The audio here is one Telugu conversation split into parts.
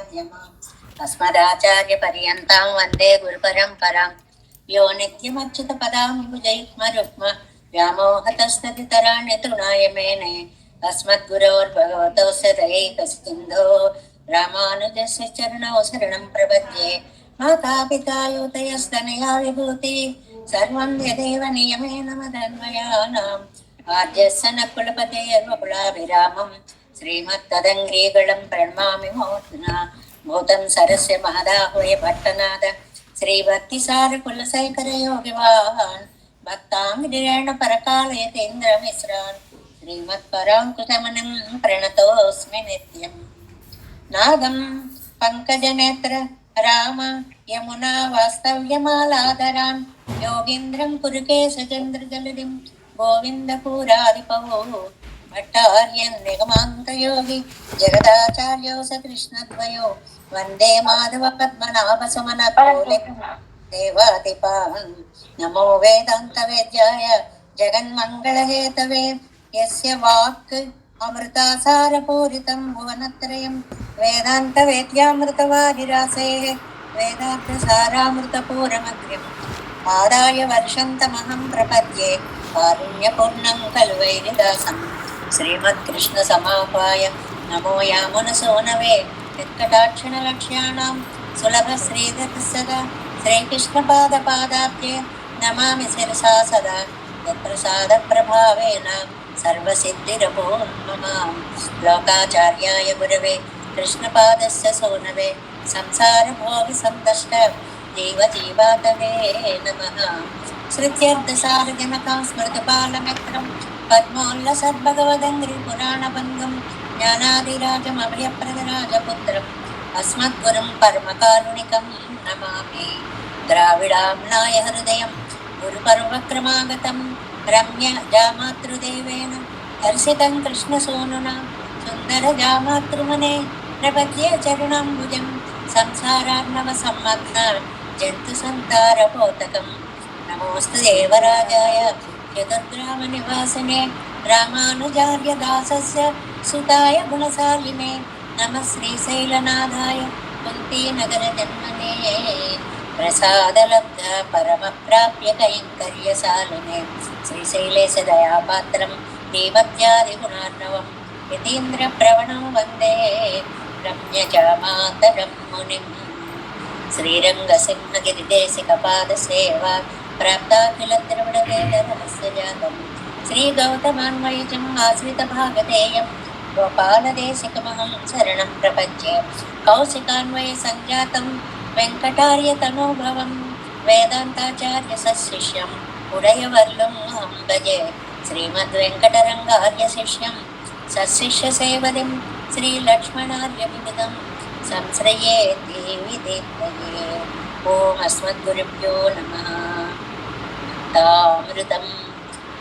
मध्यमाम् अस्मदाचार्यपर्यन्तां वन्दे गुरुपरम्परां यो नित्यमच्युतपदाम्बुजयुग्मरुक्म व्यामोहतस्तदितराणि तृणाय मेने अस्मद्गुरोर्भगवतोऽस्य दयैकसिन्धोः रामानुजस्य चरणौ शरणं प्रपद्ये मातापिता योतयस्तनया विभूति सर्वं यदेव नियमेन मदन्वयानाम् आद्यस्य न कुलपतेर्वकुलाभिरामम् श्रीमत्तदङ्ग्रीगणं प्रणमामि मूर्ध्ना भूतं सरस्य महदाह्वय भट्टनाद श्रीभक्तिसारकुलशेखरयोगिवाहान् भक्ताङ्गिरेण परकालयतीन्द्रमिश्रान् श्रीमत्पराङ्कुशमनं प्रणतोऽस्मि नित्यम् नादं पङ्कजनेत्र राम यमुना वास्तव्यमालादरान् योगीन्द्रं कुरुकेशचन्द्रजलधिं गोविन्दपुरादिपवो भट्टार्यं निगमान्तयोगी जगदाचार्यो स कृष्णद्वयो वन्दे माधव पद्मनाभसुमनकोले देवादिपान् नमो वेदान्तवेद्याय जगन्मङ्गलहेतवे यस्य वाक् अमृतासारपूरितं भुवनत्रयं वेदान्तवेद्यामृतवादिरासेः वेदार्थसारामृतपूरमग्र्यम् आदाय वर्षन्तमहं प्रपद्ये कारुण्यपूर्णं खलु वैरिदासं श्रीमत्कृष्णसमापाय नमो यामुनसूनवे यत्कटाक्षणलक्ष्याणां सुलभश्रीधरसदा श्रीकृष्णपादपादाब्जे नमामि शिरसा सदा यत्प्रसादप्रभावेन सर्वसिद्धिरभो मम लोकाचार्याय गुरवे कृष्णपादस्य सोनवे संसारभोगसन्तष्ट जीवजीवातवे नमः श्रुत्यर्थसारजनकं स्मृतबालमित्रं पद्मोल्लसद्भगवदङ्घ्रिपुराणबन्धुं ज्ञानादिराजमभयप्रदराजपुत्रम् अस्मद्गुरुं परमकारुणिकं नमामि द्राविडाम्नाय हृदयं गुरुपर्वक्रमागतं रम्य जामातृदेवेन हर्षितं कृष्णसूनुना सुन्दरजामातृमने प्रपद्ये चरुणाम्बुजं संसारार्णवसम्मग्न जन्तुसन्तारपोतकं नमोऽस्तु देवराजाय चतुर्ग्रामनिवासिने रामानुजार्यदासस्य सुताय गुणशालिने नमः श्रीशैलनाथाय कुन्तीनगरजन्मने प्रसादलब्ध परमप्राप्य कैङ्कर्यशालिने श्रीशैलेश दयापात्रं देवत्यादिगुणार्णवं यतीन्द्रप्रवणं वन्दे रम्यजामातरं मुनिम् श्रीरङ्गसिंहगिरिदेशिकपादसेवा प्राप्ताखिलद्रविडवेदरहस्य जातं श्रीगौतमान्वयजम् आश्रितभागधेयं गोपालदेशिकमहं शरणं प्रपद्ये कौशिकान्वयसञ्जातं वेङ्कटार्यतनोभवं वेदान्ताचार्यसशिष्यम् उदयवर्लुम् अहं भजे श्रीमद्वेङ्कटरङ्गार्यशिष्यं सशिष्यसेवदिं श्रीलक्ष्मणार्यविबुधं संश्रये देवी देवये ॐ अस्मद्गुरुभ्यो नमः तामृतं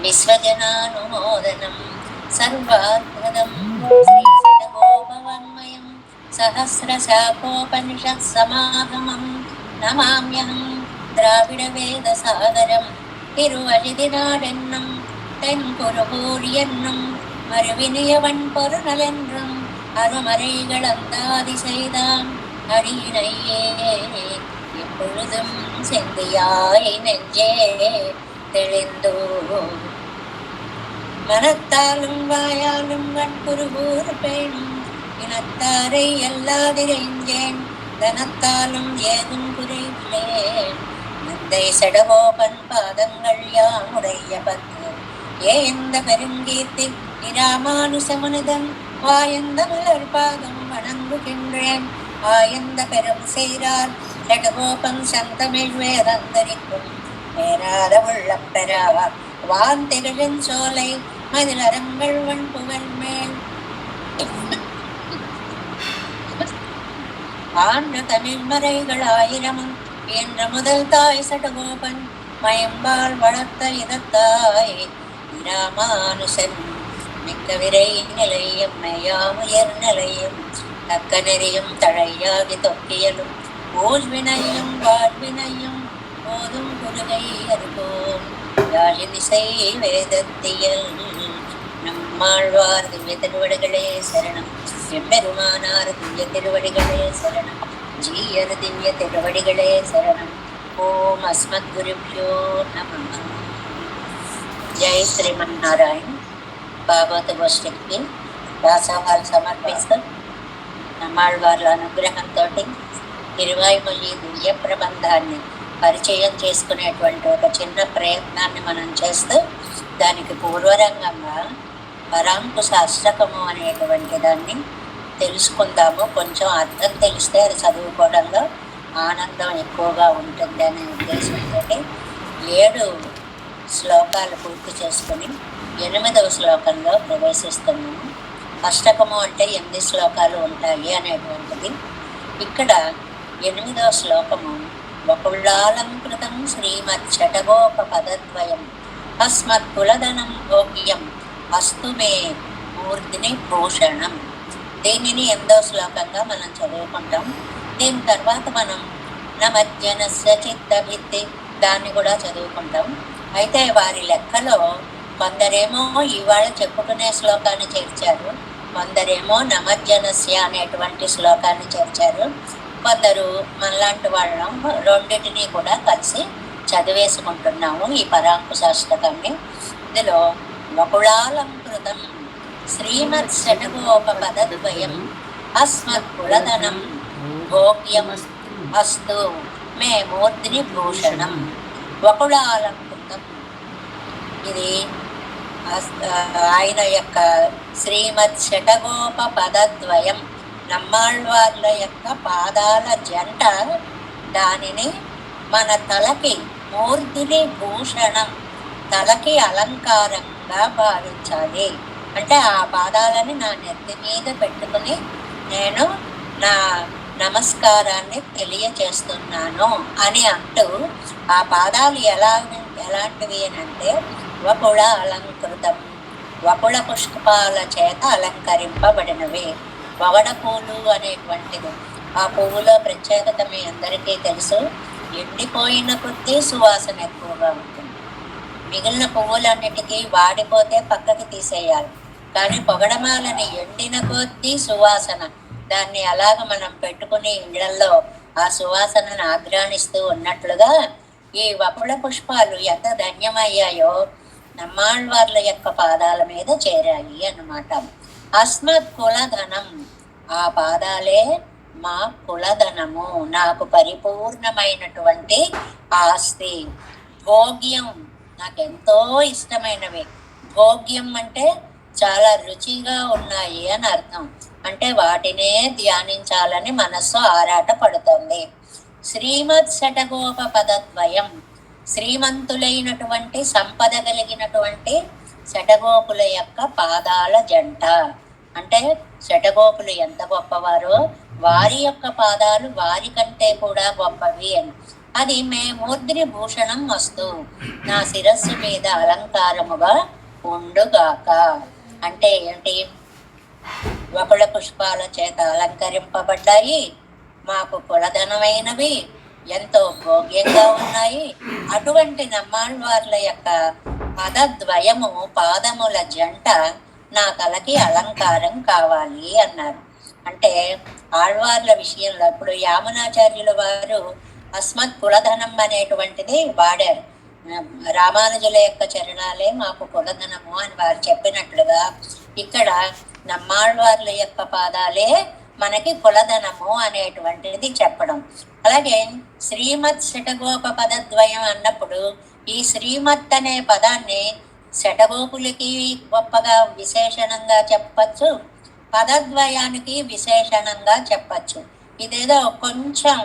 विश्वजनानुमोदनं सर्वात्मदं श्रीसदगोपवाङ्मयं सहस्रशाखोपनिषत्समागमं नमाम्यहं द्राविडवेदसागरं तिरुवழிதினாடென்னும் தென்குருகூர் என்னும் மறுவினியவன் பொருநலென்றும் அருமறைகள் அந்தாதி செய்தான் அடியினையே எப்பொழுதும் செந்தியாய் நெஞ்சே தெளிந்தோ மனத்தாலும் வாயாலும் வன்புருகூர் பெண் இனத்தாரை எல்லாதிரைஞ்சேன் தனத்தாலும் ஏதும் குறைவில்லேன் நந்தை சடகோபன் பாதங்கள் யாமுடைய பத்து ஏந்த பெருங்கீர்த்தி இராமானுசமுனிதன் வாயந்த மலர் பாதம் வணங்குகின்றேன் ஆயந்த பெரும் செய்தார் சடகோபன் சந்தமிழ் வேதந்தரிக்கும் பேராத உள்ளம் பெறாவா வான் திகழின் சோலை மதிலரங்கள் வன் புகழ் மேல் ஆண்டு தமிழ் மறைகள் ஆயிரமும் என்ற முதல் தாய் சடகோபன் மயம்பால் வளர்த்த இதத்தாய் இராமானுசன் மிக்க விரை நிலையும் மெய்யாமுயர் நிலையும் தக்க நெறியும் தழையாகி தொக்கியலும் ஊழ்வினையும் வாழ்வினையும் போதும் குருகை அறிவோம் யாழினிசை வேதத்தியல் நம் நம்மாழ்வார் திவ்ய திருவடிகளே சரணம். எம்பெருமானார் திவ்ய திருவடிகளே சரணம். ஜீயர் திவ்ய திருவடிகளே சரணம். ஓம் அஸ்மத் குருப்யோ நமः. జై శ్రీమన్నారాయణ. భాగవత గోష్ఠికి దాసోహాలు సమర్పిస్తూ నమ్మాళ్ళవార్ల అనుగ్రహంతో తిరువాయిమొഴി దివ్య ప్రబంధాన్ని పరిచయం చేసుకునేటువంటి ఒక చిన్న ప్రయత్నాన్ని మనం చేస్తూ దానికి పూర్వరంగంగా పరాంకుశ అష్టకము అనేటువంటి దాన్ని తెలుసుకుందాము. కొంచెం అర్థం తెలిస్తే అది చదువుకోవడంలో ఆనందం ఎక్కువగా ఉంటుంది అనే ఉద్దేశంతో 7 శ్లోకాలు పూర్తి చేసుకుని 8వ శ్లోకంలో ప్రవేశిస్తున్నాము. అష్టకము అంటే 8 శ్లోకాలు ఉంటాయి అనేటువంటిది. ఇక్కడ 8వ శ్లోకము వకుళాలంకృతం శ్రీమచ్చటగోప పదద్వయం అస్మత్ కులధనం భోగ్యం అస్తు మే మూర్ధిని భూషణం. దీనిని 8వ శ్లోకంగా మనం చదువుకుంటాం. దీని తర్వాత మనం నమజ్జనస్య చిత్తభిత్తి దాన్ని కూడా చదువుకుంటాం. అయితే వారి లెక్కలో కొందరేమో ఇవాళ చెప్పుకునే శ్లోకాన్ని చేర్చారు, కొందరేమో నమజ్జనస్య అనేటువంటి శ్లోకాన్ని చేర్చారు, కొందరు మనలాంటి వాళ్ళం రెండింటినీ కూడా కలిసి చదివేసుకుంటున్నాము ఈ పరాంకుశాష్టకాన్ని. ఇందులో వకుళాలంకృతం శ్రీమత్ షటగోప పదద్వయం అస్మత్ కులధనం భోగ్యం అస్తు మే మూర్తిని భూషణం. వకుళాలంకృతం ఇది ఆయన యొక్క శ్రీమత్ షటగోప పదద్వయం నమ్మాళ్ళవార్ల యొక్క పాదాల జంట, దానిని మన తలకి మూర్తిని భూషణం తలకి అలంకారంగా భావించాలి. అంటే ఆ పాదాలని నా నెత్తి మీద పెట్టుకుని నేను నా నమస్కారాన్ని తెలియచేస్తున్నాను అని అంటూ ఆ పాదాలు ఎలాంటివి అని అంటే వకుళ అలంకృతం, వకుళ పుష్పాల చేత అలంకరింపబడినవి. వగడ పూలు అనేటువంటిది ఆ పువ్వులో ప్రత్యేకత మీ అందరికీ తెలుసు. ఎండిపోయిన కొద్దీ సువాసన ఎక్కువగా ఉంటుంది. మిగిలిన పువ్వులన్నిటికీ వాడిపోతే పక్కకి తీసేయాలి, కానీ పొగడమాలని ఎండిన కొద్దీ సువాసన, దాన్ని అలాగ మనం పెట్టుకుని ఇళ్లలో ఆ సువాసనను ఆగ్రానిస్తూ ఉన్నట్లుగా ఈ వకుళ పుష్పాలు ఎంత ధన్యమయ్యాయో నమ్మాళ్ళవార్ల యొక్క పాదాల మీద చేరాయి అన్నమాట. అస్మత్ కులధనం, ఆ పాదాలే మా కులధనము, నాకు పరిపూర్ణమైనటువంటి ఆస్తి. భోగ్యం, నాకెంతో ఇష్టమైనవి. భోగ్యం అంటే చాలా రుచిగా ఉన్నాయి అని అర్థం. అంటే వాటినే ధ్యానించాలని మనస్సు ఆరాట పడుతుంది. శ్రీమత్ షటగోప పదద్వయం, శ్రీమంతులైనటువంటి సంపద కలిగినటువంటి షటగోపుల యొక్క పాదాల జంట. అంటే షటగోపులు ఎంత గొప్పవారో వారి యొక్క పాదాలు వారి కంటే కూడా గొప్పవి అని. అది మే మూర్ధిని భూషణం వస్తు, నా శిరస్సు మీద అలంకారముగా ఉండుగాక. అంటే ఏంటి? వకుళ పుష్పాల చేత అలంకరింపబడ్డాయి, మాకు కులధనమైనవి, ఎంతో భోగ్యంగా ఉన్నాయి. అటువంటి నమ్మాళ్ళవార్ల యొక్క పదద్వయము, పాదముల జంట నా తలకి అలంకారం కావాలి అన్నారు. అంటే ఆళ్వార్ల విషయంలో ఇప్పుడు యామునాచార్యుల వారు అస్మత్ కులధనం అనేటువంటిది వాడారు. రామానుజుల యొక్క చరణాలే మాకు కులధనము అని వారు చెప్పినట్లుగా ఇక్కడ నమ్మాళ్ళవార్ల యొక్క పాదాలే మనకి కులధనము అనేటువంటిది చెప్పడం. అలాగే శ్రీమత్ షటగోప పదద్వయం అన్నప్పుడు ఈ శ్రీమత్ అనే పదాన్ని షటగోపులకి గొప్పగా విశేషణంగా చెప్పచ్చు, పదద్వయానికి విశేషణంగా చెప్పచ్చు. ఇదేదో కొంచెం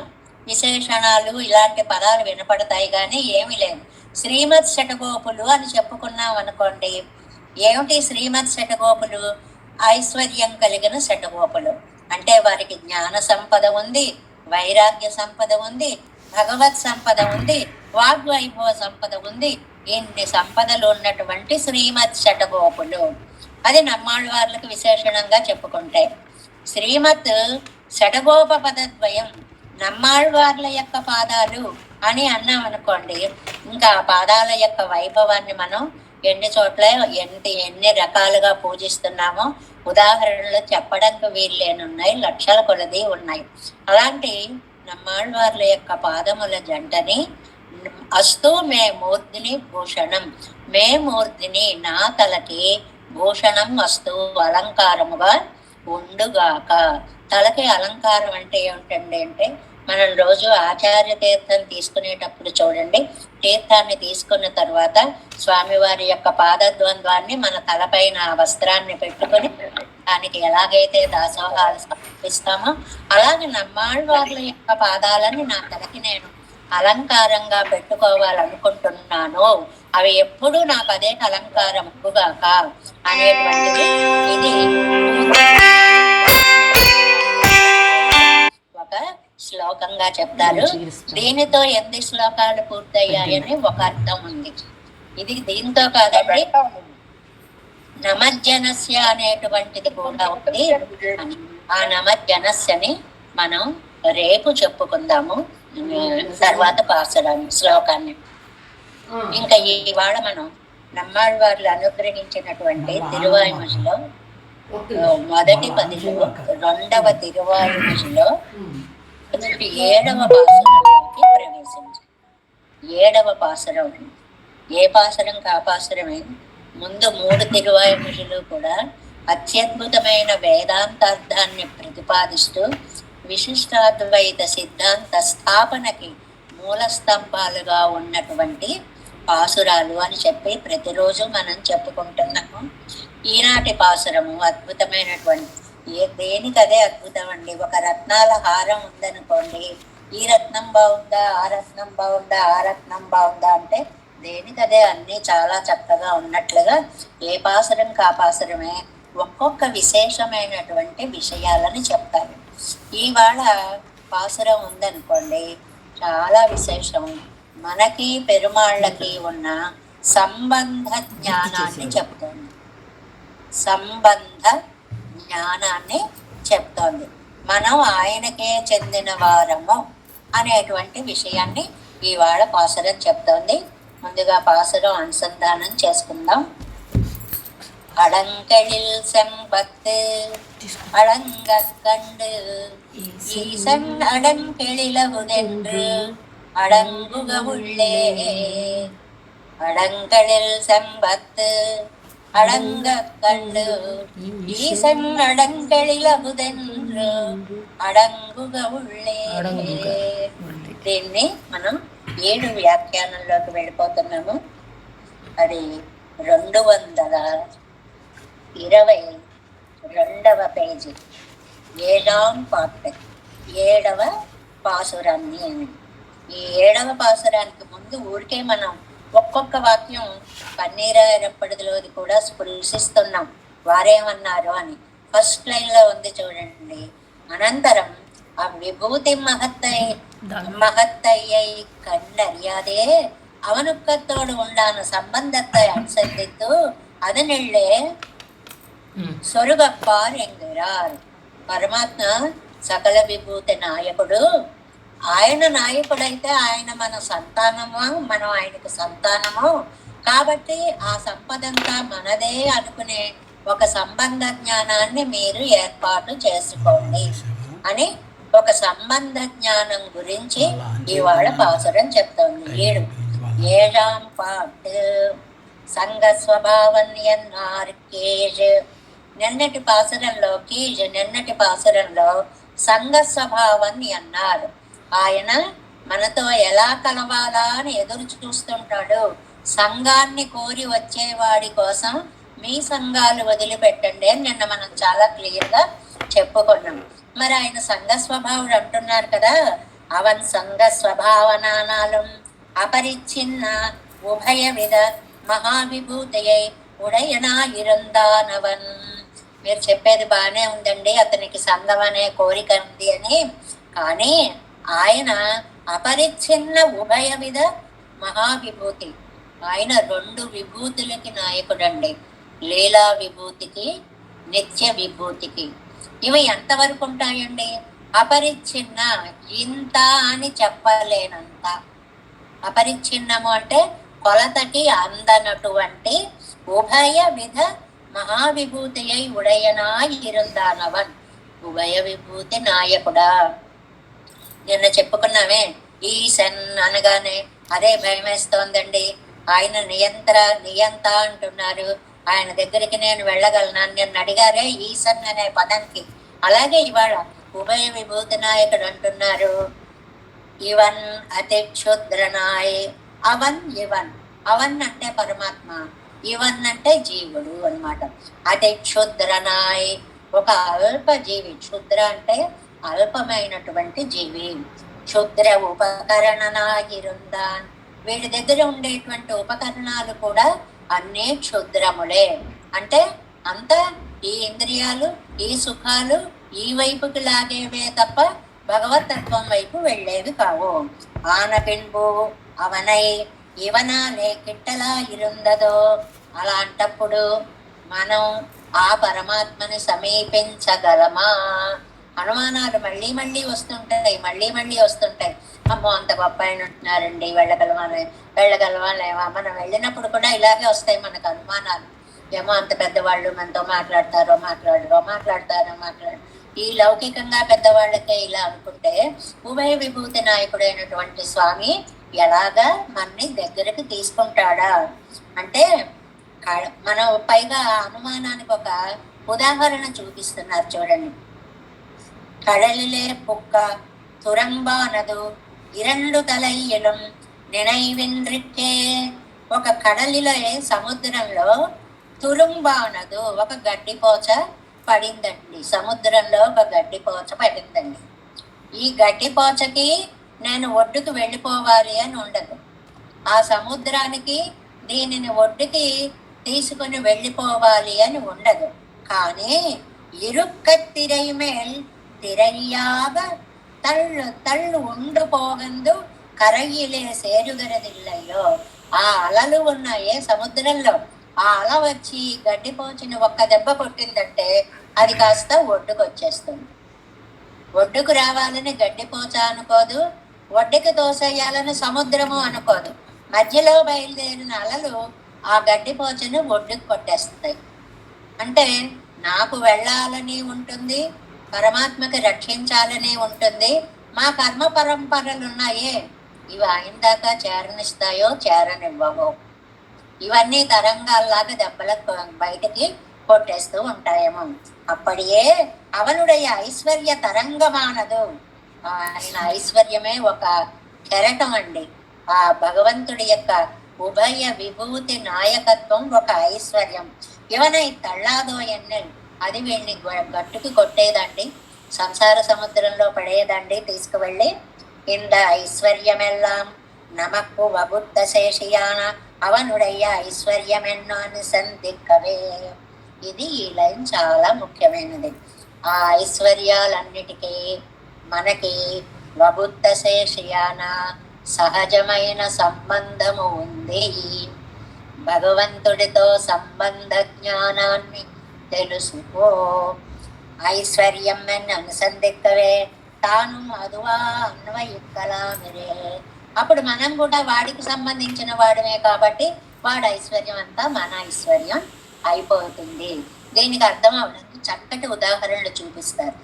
విశేషణాలు ఇలాంటి పదాలు వినపడతాయి కానీ ఏమి లేదు. శ్రీమత్ షటగోపులు అని చెప్పుకున్నాం అనుకోండి. ఏమిటి శ్రీమత్ షటగోపులు? ఐశ్వర్యం కలిగిన షటగోపులు. అంటే వారికి జ్ఞాన సంపద ఉంది, వైరాగ్య సంపద ఉంది, భగవత్ సంపద ఉంది, వాగ్వైభవ సంపద ఉంది. ఇన్ని సంపదలు ఉన్నటువంటి శ్రీమత్ షటగోపులు. అది నమ్మాళ్ళవార్లకు విశేషణంగా చెప్పుకుంటే. శ్రీమత్ షటగోప పదద్వయం నమ్మాళ్ళవార్ల యొక్క పాదాలు అని అన్నాం అనుకోండి, ఇంకా పాదాల యొక్క వైభవాన్ని మనం ఎన్ని చోట్ల ఎన్ని రకాలుగా పూజిస్తున్నామో ఉదాహరణలు చెప్పడానికి వీల్లేనున్నాయి, లక్షల కొలది ఉన్నాయి. అలాంటి నమ్మాళ్వార్ల యొక్క పాదముల జంటని అస్తు మే మూర్ధిని భూషణం, మే మూర్ధిని నా తలకి భూషణం అస్తు అలంకారముగా ఉండుగాక. తలకి అలంకారం అంటే ఏమిటండి అంటే, మనం రోజు ఆచార్య తీర్థం తీసుకునేటప్పుడు చూడండి, తీర్థాన్ని తీసుకున్న తర్వాత స్వామివారి యొక్క పాదద్వంద్వాన్ని మన తలపైన వస్త్రాన్ని పెట్టుకొని దానికి ఎలాగైతే దాసోహాలు సమర్పిస్తామో అలాగే నమ్మాళ్వార్ల యొక్క పాదాలని నా తలకి నేను అలంకారంగా పెట్టుకోవాలనుకుంటున్నాను, అవి ఎప్పుడూ నాకు అదే అలంకారం ఎక్కుగాక అనేటువంటిది ఇది ఒక శ్లోకంగా చెప్తారు. దీనితో 8 శ్లోకాలు పూర్తయ్యాయని ఒక అర్థం ఉంది. ఇది దీంతో కాదండి, నమజ్జనస్య అనేటువంటిది కూడా ఉంది. ఆ నమజ్జనస్యని మనం రేపు చెప్పుకుందాము, తర్వాత పాసరాన్ని శ్లోకాన్ని. ఇంకా ఇవాళ మనం నమ్మాళ్వార్లు అనుగ్రహించినటువంటి తిరువాయుమజిలో మొదటి 10లో 2వ తిరువాయుమజిలో 7వ పాసురంలోకి ప్రవేశించి 7వ పాసురం, ఏ పాసురం కాపాసురమే. ముందు 3 తిరువాయుమజిలు కూడా అత్యద్భుతమైన వేదాంతార్థాన్ని ప్రతిపాదిస్తూ విశిష్టాద్వైత సిద్ధాంత స్థాపనకి మూల స్తంభాలుగా ఉన్నటువంటి పాసురాలు అని చెప్పి ప్రతిరోజు మనం చెప్పుకుంటున్నాము. ఈనాటి పాసురము అద్భుతమైనటువంటి, దేనికదే అద్భుతం అండి. ఒక రత్నాల హారం ఉందనుకోండి, ఈ రత్నం బాగుందా, ఆ రత్నం బాగుందా, ఆ రత్నం బాగుందా అంటే దేనికదే అన్ని చాలా చక్కగా ఉన్నట్లుగా ఏ పాసురం కాపాసురమే ఒక్కొక్క విశేషమైనటువంటి విషయాలని చెప్తారు. ఇవాళ పాసురం ఉందనుకోండి, చాలా విశేషం. మనకి పెరుమాళ్ళకి ఉన్న సంబంధ జ్ఞానాన్ని చెప్తోంది, సంబంధ జ్ఞానాన్ని చెప్తోంది. మనం ఆయనకే చెందిన వారము అనేటువంటి విషయాన్ని ఇవాళ పాసురం చెప్తోంది. ముందుగా పాసురం అనుసంధానం చేసుకుందాం. அடங்களில் செம்பத்து அடங்க கண்டு ஈசன் அடங்கெழிலவுதென்று அடங்குக உள்ளே. அடங்களில் செம்பத்து அடங்க கண்டு ஈசன் அடங்கெழிలవుదెன்று అడంగుగ ఉళ్ళే. దీన్ని మనం 7 వ్యాఖ్యానంలోకి వెళ్ళిపోతున్నాము. అది 222వ పేజీ, 7వ పార్ట్, 7వ పాసురాన్ని. ఈ 7వ పాసురానికి ముందు ఊరికే మనం ఒక్కొక్క వాక్యం పన్నీరాయరప్పటిలోది కూడా స్పృశిస్తున్నాం, వారేమన్నారు అని. ఫస్ట్ లైన్లో ఉంది చూడండి. అనంతరం ఆ విభూతి மகத்தையை கண்டறியாதே அவனுக்கத்தோடு உண்டான சம்பந்தத்தை அனுசரித்து அதனிலே சொருகப்பார் என்கிறார். పరమాత్మ సకల విభూతి నాయకుడు. ఆయన నాయకుడైతే ఆయన మన సంతానము, మనం ఆయనకు సంతానము. కాబట్టి ఆ సంపదంతా మనదే అనుకునే ఒక సంబంధ జ్ఞానాన్ని మీరు ఏర్పాటు చేసుకోండి అని ఒక సంబంధ జ్ఞానం గురించి ఇవాళ పాసురం చెప్తోంది. 7వ పార్ట్ సంఘ స్వభావం ఎన్నార్ కేజ్. నిన్నటి పాసురంలో సంఘ స్వభావం అన్నారు. ఆయన మనతో ఎలా కలవాలా అని ఎదురు చూస్తుంటాడు. సంఘాన్ని కోరి వచ్చేవాడి కోసం మీ సంఘాలు వదిలిపెట్టండి అని నిన్న మనం చాలా క్లియర్గా చెప్పుకున్నాం. మరి ఆయన సంఘ స్వభావుడు అంటున్నారు కదా. అవన్ సంఘ స్వభావనానాలం అపరిచ్ఛిన్న ఉభయ విధ మహావిభూతయై ఉడయనా ఇరందానవన్. మీరు చెప్పేది బాగానే ఉందండి, అతనికి సంఘం అనే కోరిక ఉంది అని. కానీ ఆయన అపరిచ్ఛిన్న ఉభయ విధ మహావిభూతి, ఆయన 2 విభూతులకి నాయకుడండి. లీలా విభూతికి, నిత్య విభూతికి. ఇవి ఎంతవరకు ఉంటాయండి? అపరిచ్ఛిన్న, ఇంత అని చెప్పలేనంత. అపరిచ్ఛిన్నము అంటే కొలతకి అందనటువంటి ఉభయ విధ మహావిభూతియై ఉడయనాయి ఇరుందానవన్. ఉభయ విభూతి నాయకుడా. నిన్న చెప్పుకున్నామే, ఈశన్ అనగానే అదే భయం వేస్తోందండి. ఆయన నియంత అంటున్నారు. ఆయన దగ్గరికి నేను వెళ్ళగలనా నిన్ను అడిగారే ఈశన్ అనే పదానికి. అలాగే ఇవాళ ఉభయ విభూతి నాయకుడు అంటున్నారు. ఇవన్ అతి క్షుద్రనాయ్. అవన్ ఇవన్. అవన్ అంటే పరమాత్మ, ఇవన్ అంటే జీవుడు అన్నమాట. అతి క్షుద్రనాయ్, ఒక అల్ప జీవి. క్షుద్ర అంటే అల్పమైనటువంటి జీవి. క్షుద్ర ఉపకరణనాగిరుందాన్. వీడి దగ్గర ఉండేటువంటి ఉపకరణాలు కూడా అన్నీ క్షుద్రములే. అంటే అంత ఈ ఇంద్రియాలు, ఈ సుఖాలు ఈ వైపుకి లాగేవే తప్ప భగవతత్వం వైపు వెళ్ళేవి కావు. ఆనపింబు అవనై ఇవనాలే కిట్టలా ఇరుందదో. అలాంటప్పుడు మనం ఆ పరమాత్మని సమీపించగలమా? అనుమానాలు మళ్ళీ మళ్ళీ వస్తుంటాయి, మళ్ళీ మళ్ళీ వస్తుంటాయి. అమ్మో అంత గొప్ప ఆయన ఉంటున్నారండి, వెళ్ళగలవాలేమా? మనం వెళ్ళినప్పుడు కూడా ఇలాగే వస్తాయి మనకు అనుమానాలు. ఏమో అంత పెద్దవాళ్ళు మనతో మాట్లాడతారో. ఈ లౌకికంగా పెద్దవాళ్ళకే ఇలా అనుకుంటే ఉభయ విభూతి నాయకుడైనటువంటి స్వామి ఎలాగా మనని దగ్గరకు తీసుకుంటాడా అంటే, మనం పైగా అనుమానానికి ఒక ఉదాహరణ చూపిస్తున్నారు చూడండి. కడలిలే పుక్క తురంబానదు ఇరండు తలయ్యలం నినైవింద్రిక్కే. ఒక కడలిలో సముద్రంలో తురుంబానదు, ఒక గడ్డిపోచ పడిందండి. సముద్రంలో ఒక గడ్డిపోచ పడిందండి. ఈ గడ్డిపోచకి నేను ఒడ్డుకు వెళ్ళిపోవాలి అని ఉండదు. ఆ సముద్రానికి దీనిని ఒడ్డుకి తీసుకుని వెళ్ళిపోవాలి అని ఉండదు. కానీ ఇరుక్కత్తిరై మేల్ తిరయ్యాగ తళ్ళు ఉండు పోగందు కరయిలే సేరుగరదిల్లయ్యో. ఆ అలలు ఉన్నాయే సముద్రంలో, ఆ అల వచ్చి గడ్డిపోచిన ఒక్క దెబ్బ కొట్టిందంటే అది కాస్త ఒడ్డుకు వచ్చేస్తుంది. ఒడ్డుకు రావాలని గడ్డిపోచ అనుకోదు, ఒడ్డుకు తోసేయాలని సముద్రము అనుకోదు. మధ్యలో బయలుదేరిన అలలు ఆ గడ్డిపోచను ఒడ్డుకు కొట్టేస్తాయి. అంటే నాకు వెళ్ళాలని ఉంటుంది, పరమాత్మకి రక్షించాలని ఉంటుంది. మా కర్మ పరంపరలు ఉన్నాయే, ఇవి ఆయన దాకా చేరనిస్తాయో చేరనివ్వవో. ఇవన్నీ తరంగాల్లాగా దెబ్బలకు బయటికి కొట్టేస్తూ ఉంటాయేమో. అప్పటియే అవనుడయ్య ఐశ్వర్య తరంగమానదు. ఆయన ఐశ్వర్యమే ఒక కెరటం అండి. ఆ భగవంతుడి యొక్క ఉభయ విభూతి నాయకత్వం ఒక ఐశ్వర్యం. ఇవనై తళ్ళాదో ఎన్నెల్, అది వీళ్ళని గట్టుకు కొట్టేదండి, సంసార సముద్రంలో పడేదండి తీసుకువెళ్ళి. ఇంద ఐశ్వర్యమెల్లాం నమక్కు వబుద్ధ శేషియాన అవనుడయ్య ఐశ్వర్యమెన్నాను సందిక్కవే. ఇది ఈ లైన్ చాలా ముఖ్యమైనది. ఆ ఐశ్వర్యాలన్నిటికీ మనకి వబుద్ధ శేషియాన సహజమైన సంబంధము ఉంది. భగవంతుడితో సంబంధ జ్ఞానాన్ని తెలుసుకో. ఐశ్వర్యం అని అనుసంధిక్కవే తాను అదువా అన్వయిక్కలామిరే. అప్పుడు మనం కూడా వాడికి సంబంధించిన వాడమే కాబట్టి వాడి ఐశ్వర్యం అంతా మన ఐశ్వర్యం అయిపోతుంది. దీనికి అర్థం అవడానికి చక్కటి ఉదాహరణలు చూపిస్తారు.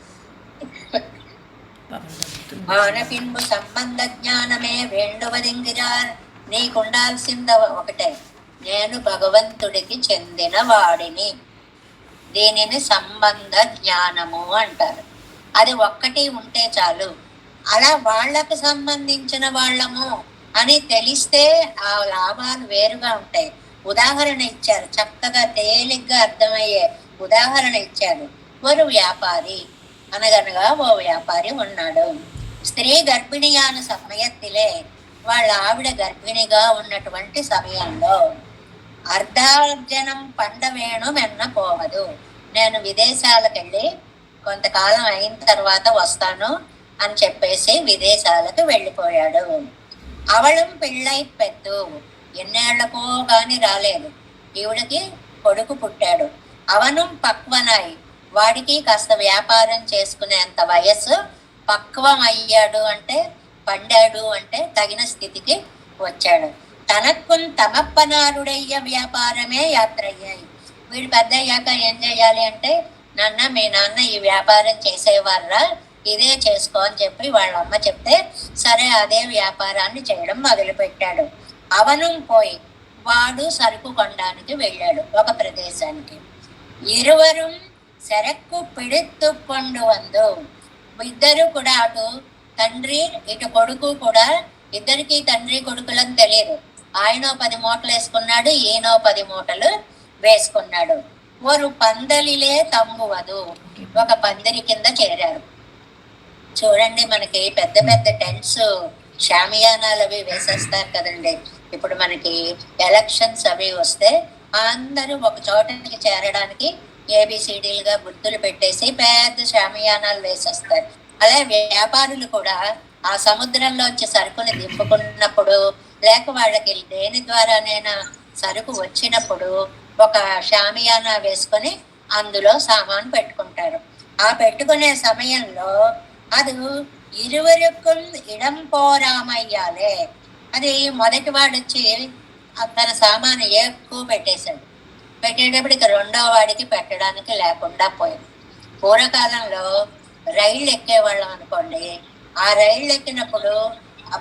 ఆనపింపు సంబంధ జ్ఞానమే వేండువదింగిరార్. నీకుండాల్సింద ఒకటే, నేను భగవంతుడికి చెందిన వాడిని. దీనిని సంబంధ జ్ఞానము అంటారు. అది ఒక్కటి ఉంటే చాలు. అలా వాళ్లకు సంబంధించిన వాళ్ళము అని తెలిస్తే ఆ లాభాలు వేరుగా ఉంటాయి. ఉదాహరణ ఇచ్చారు, చక్కగా తేలిగ్గా అర్థమయ్యే ఉదాహరణ ఇచ్చారు. ఒక వ్యాపారి అనగనగా ఓ వ్యాపారి ఉన్నాడు. స్త్రీ గర్భిణి అను సమయత్తిలే, వాళ్ళ ఆవిడ గర్భిణిగా ఉన్నటువంటి సమయంలో అర్ధార్జనం పండవేణు మెన్న పోవదు. నేను విదేశాలకు వెళ్ళి కొంతకాలం అయిన తర్వాత వస్తాను అని చెప్పేసి విదేశాలకు వెళ్ళిపోయాడు. అవళం పిళ్ళై పెద్దు, ఎన్నేళ్లకో గాని రాలేదు. ఈవిడికి కొడుకు పుట్టాడు. అవను పక్వనాయి, వాడికి కాస్త వ్యాపారం చేసుకునేంత వయస్సు. పక్వం అయ్యాడు అంటే, పండాడు అంటే తగిన స్థితికి వచ్చాడు. తనక్కుం తమప్పనారుడయ్య వ్యాపారమే యాత్రయ్యాయి. వీడు పెద్ద అయ్యాక ఏం చేయాలి అంటే, నాన్న మీ నాన్న ఈ వ్యాపారం చేసేవారా, ఇదే చేసుకో అని చెప్పి వాళ్ళ అమ్మ చెప్తే సరే అదే వ్యాపారాన్ని చేయడం మొదలుపెట్టాడు. అవను పోయి వాడు సరుకు కొనడానికి వెళ్ళాడు ఒక ప్రదేశానికి. ఇరువరు సరకు పిడిత్తు కొండు వందు. ఇద్దరు కూడా, అటు తండ్రి ఇటు కొడుకు కూడా, ఇద్దరికి తండ్రి కొడుకులని తెలియదు. ఆయనో 10 మూటలు వేసుకున్నాడు, ఈయనో 10 మూటలు వేసుకున్నాడు. వారు పందలిలే తమ్మువదు, ఒక పందిరి కింద చేరారు. చూడండి, మనకి పెద్ద పెద్ద టెంట్స్ షామియానాలు అవి వేసేస్తారు కదండి. ఇప్పుడు మనకి ఎలక్షన్స్ అవి వస్తే అందరూ ఒక చోటకి చేరడానికి ఏబిసిడీలుగా గుర్తులు పెట్టేసి పెద్ద షామియానాలు వేసేస్తారు. అలా వ్యాపారులు కూడా ఆ సముద్రంలోంచి సరుకుని దింపుకున్నప్పుడు, లేక వాళ్ళకి దేని ద్వారానైనా సరుకు వచ్చినప్పుడు ఒక షామియానా వేసుకొని అందులో సామాను పెట్టుకుంటారు. ఆ పెట్టుకునే సమయంలో అది ఇరువురికి ఇడం పోరామయ్యాలే. అది మొదటి వాడు వచ్చి తన సామాను ఎక్కువ పెట్టేశాడు. పెట్టేటప్పటికి రెండో వాడికి పెట్టడానికి లేకుండా పోయింది. పూర్వకాలంలో రైళ్ళు ఎక్కేవాళ్ళం అనుకోండి, ఆ రైళ్ళు ఎక్కినప్పుడు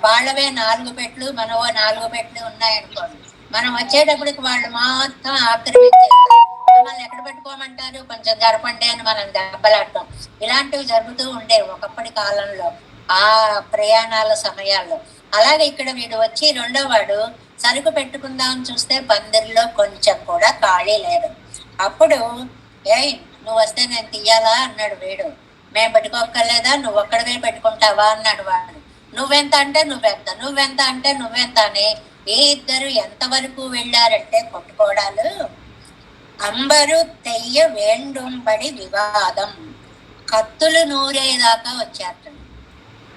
వాళ్ళవే 4 పెట్లు, మనవో 4 పెట్లు ఉన్నాయనుకోండి, మనం వచ్చేటప్పటికి వాళ్ళు మొత్తం ఆక్రమించేస్తారు. మమ్మల్ని ఎక్కడ పెట్టుకోమంటారు, కొంచెం జరపండి అని మనం దెబ్బలాడటం, ఇలాంటివి జరుగుతూ ఉండేవి ఒకప్పటి కాలంలో ఆ ప్రయాణాల సమయాల్లో. అలాగే ఇక్కడ వీడు వచ్చి రెండో వాడు సరుకు పెట్టుకుందామని చూస్తే పందిరిలో కొంచెం కూడా ఖాళీ లేదు. అప్పుడు ఏయ్ నువ్వు వస్తే నేను తీయాలా అన్నాడు వీడు. మేము పెట్టుకోక్కర్లేదా, నువ్వు ఒక్కడవే పెట్టుకుంటావా అన్నాడు వాడు. నువ్వెంత అంటే నువ్వెంత, నువ్వెంత అంటే నువ్వెంత అని ఈ ఇద్దరు ఎంతవరకు వెళ్ళారంటే కొట్టుకోవడాలు. అంబరు తెయ్య వేండుంబడి వివాదం, కత్తులు నూరేదాకా వచ్చారు.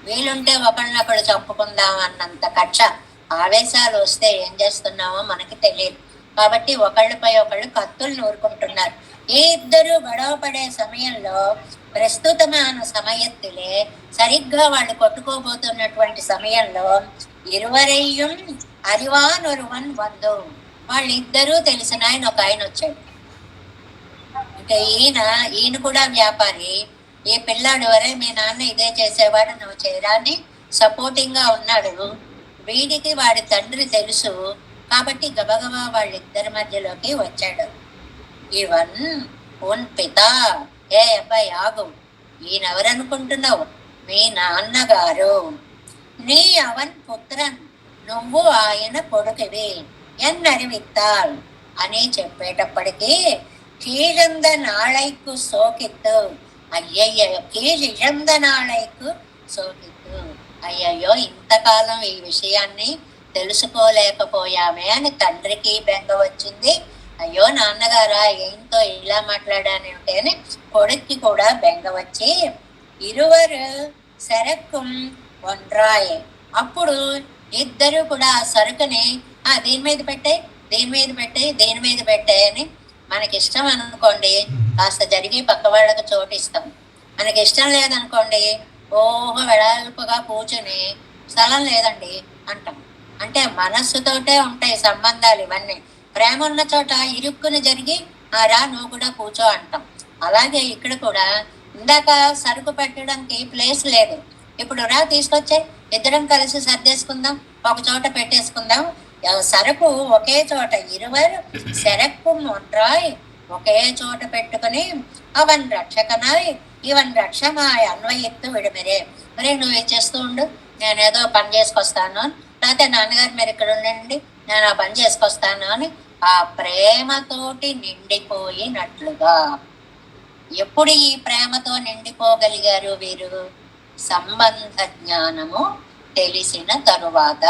వీలుంటే ఒకళ్ళనొకడు చంపుకుందాం అన్నంత కక్ష, ఆవేశాలు వస్తే ఏం చేస్తున్నామో మనకి తెలియదు. కాబట్టి ఒకళ్ళపై ఒకళ్ళు కత్తులు నూరుకుంటున్నారు. ఈ ఇద్దరు గొడవ పడే సమయంలో ప్రస్తుతమైన సమయత్తులే సరిగ్గా వాళ్ళు కొట్టుకోబోతున్నటువంటి సమయంలో ఇరువరయ్యం అరివానొరువన్ వందు, వాళ్ళిద్దరూ తెలిసిన ఆయన ఒక ఆయన వచ్చాడు. ఇంకా ఈయన కూడా వ్యాపారి. ఈ పిల్లాడు వరే మీ నాన్న ఇదే చేసేవాడు, నువ్వు చేయరాని సపోర్టింగ్ గా ఉన్నాడు. వీడికి వాడి తండ్రి తెలుసు కాబట్టి గబగబా వాళ్ళిద్దరి మధ్యలోకి వచ్చాడు. ఇవన్ ఉన్ పిత, ఏ అబ్బాయి ఆగు, ఈయనెవరనుకుంటున్నావు, మీ నాన్నగారు. నీ అవన్ పుత్రన్, నువ్వు ఆయన కొడుకువి ఎన్నరివిత్తాల్ అని చెప్పేటప్పటికీ కీழந்த నాళైకు సోకిత్తు, అయ్యయ్యో కీழிழந்த నాళైకు సోకిత్తు, అయ్యయ్యో ఇంతకాలం ఈ విషయాన్ని తెలుసుకోలేకపోయామే అని తండ్రికి బెంగ వచ్చింది. అయ్యో నాన్నగారా ఏంతో ఇలా మాట్లాడానంటే అని కొడుక్కి కూడా బెంగ వచ్చి ఇరువరు సరక్కుం ఒండ్రాయ్. అప్పుడు ఇద్దరు కూడా ఆ సరుకుని దీని మీద పెట్టే, దీని మీద పెట్టే, దీని మీద పెట్టే అని, మనకి ఇష్టం అనుకోండి కాస్త జరిగి పక్క వాళ్ళకి చోటు ఇస్తాం. మనకి ఇష్టం లేదనుకోండి ఓహో వెడల్పుగా కూర్చుని స్థలం లేదండి అంటాం. అంటే మనస్సుతోటే ఉంటాయి సంబంధాలు ఇవన్నీ. ప్రేమ ఉన్న చోట ఇరుక్కుని జరిగి రా నువ్వు కూడా కూర్చో అంటాం. అలాగే ఇక్కడ కూడా ఇందాక సరుకు పెట్టడానికి ప్లేస్ లేదు, ఇప్పుడు రా తీసుకొచ్చే, ఇద్దరం కలిసి సర్దేసుకుందాం, ఒక చోట పెట్టేసుకుందాం. సరుకు ఒకే చోట ఇరువరు సెరక్కు ఒండ్రాయ్, ఒకే చోట పెట్టుకుని అవన్ రక్షకనాయ్ ఇవన్ రక్షమాయ్ అన్వయిత్తు విడిమిరే. మరి నువ్వు చేస్తూ ఉండు, నేనేదో పని చేసుకొస్తాను, లేకపోతే నాన్నగారు మీరు ఇక్కడ ఉండండి నేను ఆ పని చేసుకొస్తాను అని ఆ ప్రేమతోటి నిండిపోయినట్లుగా. ఎప్పుడు ఈ ప్రేమతో నిండిపోగలిగారు వీరు? సంబంధ జ్ఞానము తెలిసిన తరువాత.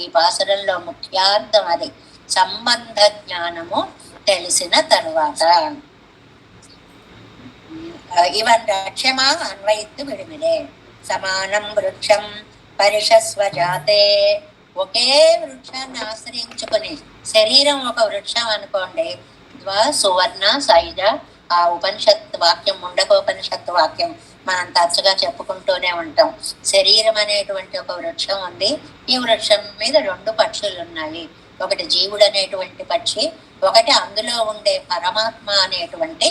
ఈ పాసురంలో ముఖ్యార్థం అది, సంబంధ జ్ఞానము తెలిసిన తరువాత. ఇవన్ రక్షమా అన్వయిత్తు విడిమిడే, సమానం వృక్షం పరిషస్వజాతే. ఒకే వృక్షాన్ని ఆశ్రయించుకుని, శరీరం ఒక వృక్షం అనుకోండి, సువర్ణ సైజ ఆ ఉపనిషత్తు వాక్యం, ముండకోపనిషత్తు వాక్యం మనం తరచుగా చెప్పుకుంటూనే ఉంటాం. శరీరం అనేటువంటి ఒక వృక్షం ఉంది. ఈ వృక్షం మీద 2 పక్షులు ఉన్నాయి. ఒకటి జీవుడు అనేటువంటి పక్షి, ఒకటి అందులో ఉండే పరమాత్మ అనేటువంటి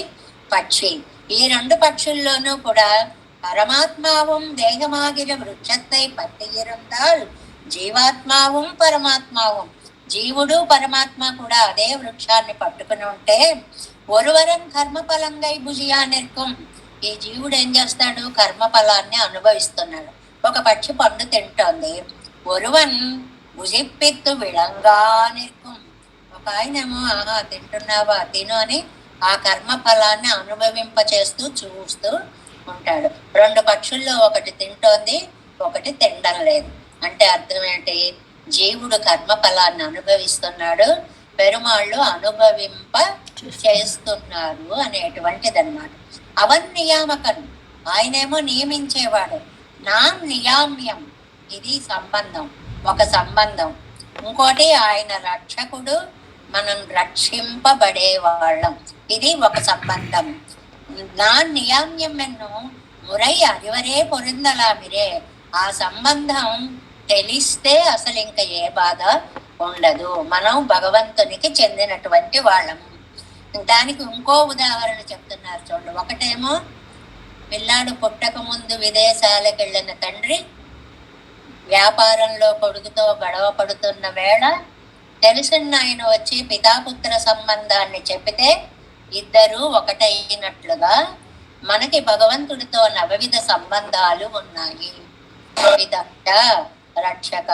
పక్షి. ఈ 2 పక్షుల్లోనూ కూడా பரமாத்மாவும் தேகமாகிற விருட்சத்தை பற்றி இருந்தால் జీవాత్మాவும் పరమాత్మాவும், జీవుడు పరమాత్మ కూడా అదే వృక్షాన్ని పట్టుకుని ఉంటే ఒరువరం కర్మఫలంగా భుజియా నిற்கும். ఈ జీవుడు ఏం చేస్తాడు? కర్మఫలాన్ని అనుభవిస్తున్నాడు. ఒక పక్షి పండు తింటోంది. ఒరువన్ భుజిప్పిత్తు విళంగా నిற்கும். ఒక ఆయనేమో ఆహా తింటున్నావా తిను అని ఆ కర్మ ఫలాన్ని అనుభవింప చేస్తూ చూస్తూ ఉంటాడు. 2 పక్షుల్లో ఒకటి తింటోంది, ఒకటి తినడం లేదు. అంటే అర్థం ఏంటి? జీవుడు కర్మ ఫలాన్ని అనుభవిస్తున్నాడు, పెరుమాళ్ళు అనుభవింప చేస్తున్నారు అనేటువంటిది అనమాట. అవన్ నియామకన్, ఆయనేమో నియమించేవాడు. నా నియామ్యం, ఇది సంబంధం, ఒక సంబంధం. ఇంకోటి ఆయన రక్షకుడు, మనం రక్షింపబడే వాళ్ళం, ఇది ఒక సంబంధం. நான் நியாமியம் என்னும் మురై అదివరే పొరిందలామిరే. ఆ సంబంధం తెలిస్తే అసలు ఇంకా ఏ బాధ ఉండదు. మనం భగవంతునికి చెందినటువంటి వాళ్ళము. దానికి ఇంకో ఉదాహరణ చెప్తున్నారు చూడండి. ఒకటేమో పిల్లాడు పుట్టక ముందు విదేశాలకు వెళ్ళిన తండ్రి వ్యాపారంలో కొడుకుతో గొడవ పడుతున్న వేళ తెలిసిన ఆయన వచ్చి పితాపుత్ర సంబంధాన్ని చెబితే ఇద్దరు ఒకటైనట్లుగా మనకి భగవంతుడితో నవవిధ సంబంధాలు ఉన్నాయి. విదగ్ధ, రక్షక,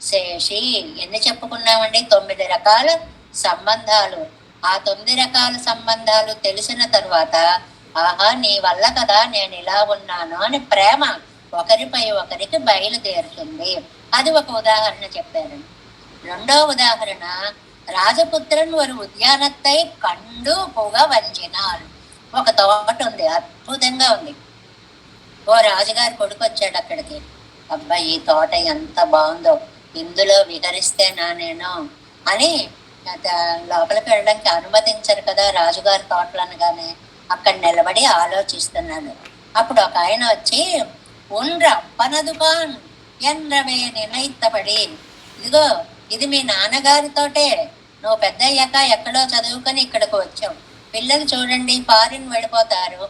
శేషి, ఎన్ని చెప్పుకున్నామండి? 9 రకాల సంబంధాలు. ఆ 9 రకాల సంబంధాలు తెలిసిన తరువాత ఆహా నీ వల్ల కదా నేను ఇలా ఉన్నాను అని ప్రేమ ఒకరిపై ఒకరికి బయలుదేరుతుంది. అది ఒక ఉదాహరణ చెప్పారండి. 2వ ఉదాహరణ, రాజపుత్రన్ వారు ఉద్యానత్తై కండు పొగ వంచినారు. ఒక తోట ఉంది, అద్భుతంగా ఉంది. ఓ రాజుగారి కొడుకు వచ్చాడు అక్కడికి. అబ్బాయి ఈ తోట ఎంత బాగుందో, ఇందులో విహరిస్తేనా నేను అని లోపలికి వెళ్ళడానికి అనుమతించరు కదా రాజుగారి తోటలు అనగానే. అక్కడ నిలబడి ఆలోచిస్తున్నాడు. అప్పుడు ఒక ఆయన వచ్చి ఉండ్ర పనదుకాన్ ఎండ్రవే నినైత్తపడి, ఇదిగో ఇది మీ నాన్నగారితోటే, నువ్వు పెద్ద అయ్యాక ఎక్కడో చదువుకొని ఇక్కడికి వచ్చావు. పిల్లలు చూడండి ఫారిన్ వెళ్ళిపోతారు,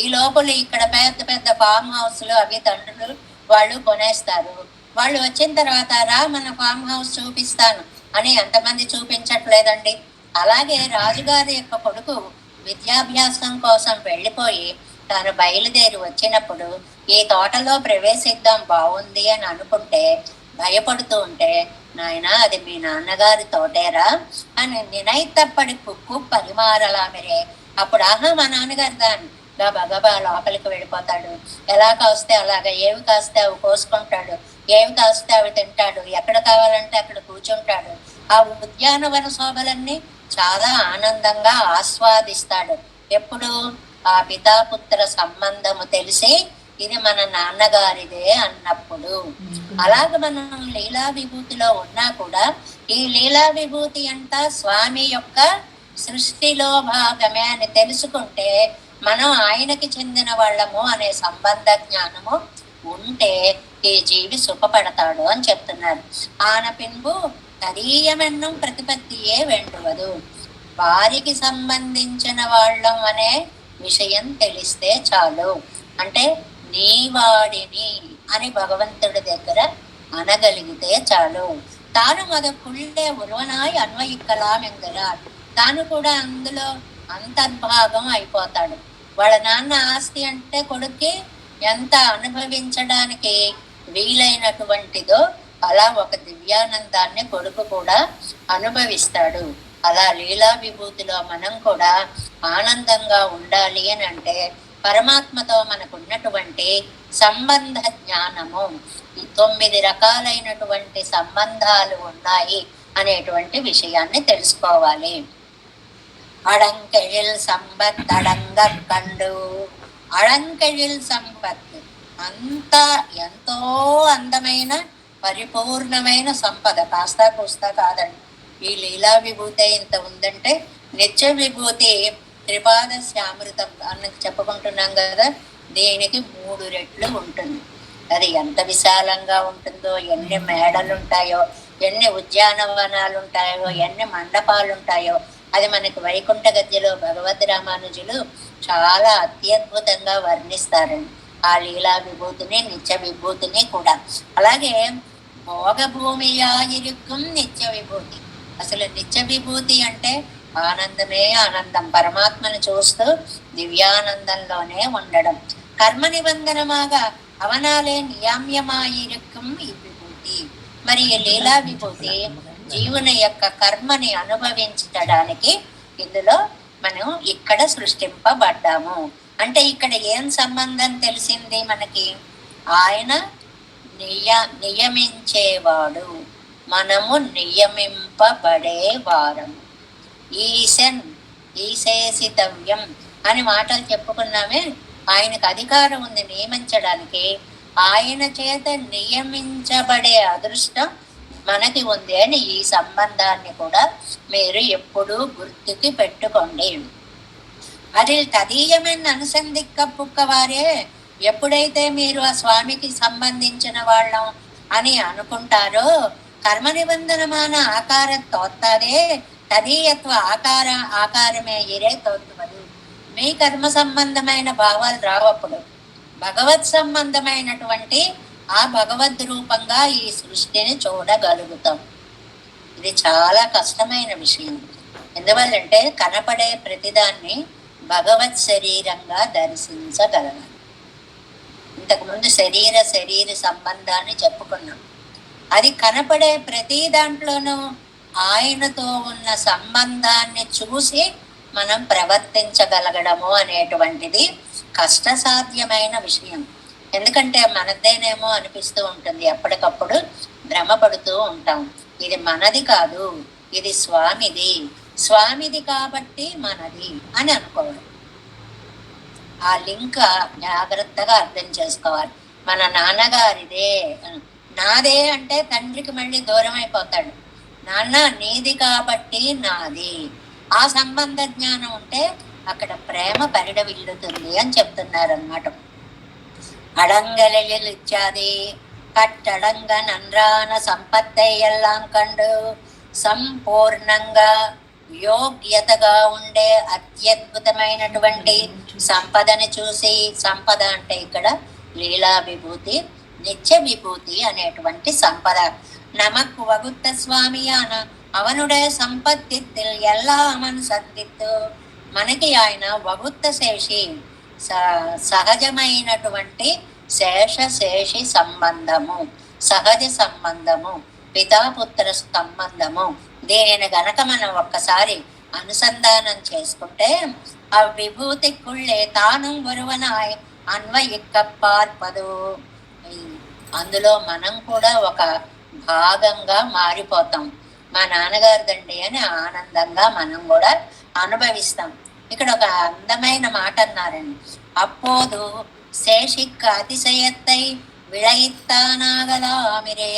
ఈ లోపల ఇక్కడ పెద్ద పెద్ద ఫామ్ హౌస్లు అవి తండ్రులు వాళ్ళు కొనేస్తారు. వాళ్ళు వచ్చిన తర్వాత రా మన ఫామ్ హౌస్ చూపిస్తాను అని ఎంతమంది చూపించట్లేదండి. అలాగే రాజుగారి యొక్క కొడుకు విద్యాభ్యాసం కోసం వెళ్ళిపోయి తాను బయలుదేరి వచ్చినప్పుడు ఈ తోటలో ప్రవేశిద్దాం బాగుంది అని అనుకుంటే భయపడుతూ ఉంటే, నాయన అది మీ నాన్నగారి తోటేరా అని నినైతప్పటి కుక్కు పరిమారలామిరే. అప్పుడు ఆహా మా నాన్నగారు దాన్ని గబగబా లోపలికి వెళ్ళిపోతాడు. ఎలా కాస్తే అలాగా, ఏవి కాస్తే అవి కోసుకుంటాడు, ఏవి కాస్తే అవి తింటాడు, ఎక్కడ కావాలంటే అక్కడ కూర్చుంటాడు. ఆ ఉద్యానవన శోభలన్నీ చాలా ఆనందంగా ఆస్వాదిస్తాడు. ఎప్పుడు ఆ పితాపుత్ర సంబంధము తెలిసి ఇది మన నాన్నగారిదే అన్నప్పుడు. అలాగ మనం లీలా విభూతిలో ఉన్నా కూడా ఈ లీలా విభూతి అంతా స్వామి యొక్క సృష్టిలో భాగమే అని తెలుసుకుంటే మనం ఆయనకి చెందిన వాళ్ళము అనే సంబంధ జ్ఞానము ఉంటే ఈ జీవి సుఖపడతాడు అని చెప్తున్నారు. ఆన పిన్బు తదీయమెన్నం ప్రతిపత్తియే వెండువదు. వారికి సంబంధించిన వాళ్ళం అనే విషయం తెలిస్తే చాలు. అంటే నీవాడిని అని భగవంతుడి దగ్గర అనగలిగితే చాలు. తాను మొదకుళ్ళే ఉరువనాయి అన్వయిక్కలాం ఎంగరాడు. తాను కూడా అందులో అంతర్భాగం అయిపోతాడు. వాళ్ళ నాన్న ఆస్తి అంటే కొడుక్కి ఎంత అనుభవించడానికి వీలైనటువంటిదో అలా ఒక దివ్యానందాన్ని కొడుకు కూడా అనుభవిస్తాడు. అలా లీలా విభూతిలో మనం కూడా ఆనందంగా ఉండాలి అని అంటే పరమాత్మతో మనకు ఉన్నటువంటి సంబంధ జ్ఞానము, ఈ 9 రకాలైనటువంటి సంబంధాలు ఉన్నాయి అనేటువంటి విషయాన్ని తెలుసుకోవాలి. అడంకెళిల్ సంపత్ అడంగ కండు. అడంకెళిల్ సంపత్ అంత ఎంతో అందమైన పరిపూర్ణమైన సంపద, కాస్తా కూస్తా కాదండి. ఈ లీలా విభూతి ఇంత ఉందంటే నిత్య విభూతి త్రిపాద శ్యామృతం అని చెప్పుకుంటున్నాం కదా. దీనికి 3 రెట్లు ఉంటుంది. అది ఎంత విశాలంగా ఉంటుందో, ఎన్ని మేడలు ఉంటాయో, ఎన్ని ఉద్యానవనాలు ఉంటాయో, ఎన్ని మండపాలు ఉంటాయో, అది మనకి వైకుంఠ గద్యలో భగవద్ రామానుజులు చాలా అత్యద్భుతంగా వర్ణిస్తారండి. ఆ లీలా విభూతిని, నిత్య విభూతిని కూడా. అలాగే భోగభూమియా ఇరుక్కుం నిత్య విభూతి. అసలు నిత్య విభూతి అంటే ఆనందమే ఆనందం, పరమాత్మను చూస్తూ దివ్యానందంలోనే ఉండడం. కర్మ నిబంధనమాగా అవనాలే నియామ్యమాయిరుక్కుం ఈ విభూతి. మరి ఈ లీలా విభూతి జీవుని యొక్క కర్మని అనుభవించడానికి ఇందులో మనం ఇక్కడ సృష్టింపబడ్డాము. అంటే ఇక్కడ ఏం సంబంధం తెలిసింది మనకి? ఆయన నియమించేవాడు, మనము నియమింపబడేవారము. ఈశన్ ఈశేసితవ్యం అని మాటలు చెప్పుకున్నామే. ఆయనకు అధికారం ఉంది నియమించడానికి. ఆయన చేత నియమించబడే అదృష్టం మనకి ఉంది అని ఈ సంబంధాన్ని కూడా మీరు ఎప్పుడూ గుర్తుకి పెట్టుకోండి. అది తదీయమైన అనుసంధిక్క పుక్కవారే. ఎప్పుడైతే మీరు ఆ స్వామికి సంబంధించిన వాళ్ళం అని అనుకుంటారో, కర్మ నిబంధనమాన ఆకార తోత్తాదే తదీయత్వ ఆకారమే ఇరే తోత్తువదు. మీ కర్మ సంబంధమైన భావాలు రావప్పుడు భగవత్ సంబంధమైనటువంటి ఆ భగవద్ రూపంగా ఈ సృష్టిని చూడగలుగుతాం. ఇది చాలా కష్టమైన విషయం. ఎందువల్లంటే కనపడే ప్రతిదాన్ని భగవత్ శరీరంగా దర్శించగలగాలి. ఇంతకుముందు శరీర సంబంధాన్ని చెప్పుకున్నాం. అది కనపడే ప్రతి దాంట్లోనూ ఆయనతో ఉన్న సంబంధాన్ని చూసి మనం ప్రవర్తించగలగడము అనేటువంటిది కష్టసాధ్యమైన విషయం. ఎందుకంటే మనదేనేమో అనిపిస్తూ ఉంటుంది, ఎప్పటికప్పుడు భ్రమపడుతూ ఉంటాం. ఇది మనది కాదు, ఇది స్వామిది, స్వామిది కాబట్టి మనది అని అనుకోవడం. ఆ లింక్ జాగ్రత్తగా అర్థం చేసుకోవాలి. మన నాన్నగారిదే, నాదే అంటే తండ్రికి మళ్ళీ దూరం అయిపోతాడు. నాన్న నీది కాబట్టి నాది. ఆ సంబంధ జ్ఞానం ఉంటే అక్కడ ప్రేమ పరిడవిల్లుతుంది అని చెప్తున్నారు అన్నమాట. అడంగలెల్ ఇత్యాది కట్టడంగ నన్రాన సంపత్తే ఎల్లాం కండు సంపూర్ణంగా యోగ్యతగా ఉండే అత్యద్భుతమైనటువంటి సంపదని చూసి, సంపద అంటే ఇక్కడ లీలా విభూతి, నిత్య విభూతి అనేటువంటి సంపద. నమక్ వగుత్త స్వామియాన అవనుడే సంపత్తిత్తిల్ ఎల్లామన్ సత్తిత్తు. మనకి ఆయన వగుత్త శేషి, సహజమైనటువంటి శేషి సంబంధము, సహజ సంబంధము, పితాపుత్ర సంబంధము. దీనిని గనక మనం ఒక్కసారి అనుసంధానం చేసుకుంటే ఆ విభూతిக்குళ్ళే తాను ఒరువనాయ్ అన్వయిక్కప్పార్పదు. అందులో మనం కూడా ఒక భాగంగా మారిపోతాం. మా నాన్నగారిదండి అని ఆనందంగా మనం కూడా అనుభవిస్తాం. ఇక్కడ ఒక అందమైన మాట అన్నారండి. అప్పోదు శేషిక్క అతిశయత్తై విళయిత్తానాగలామిరే.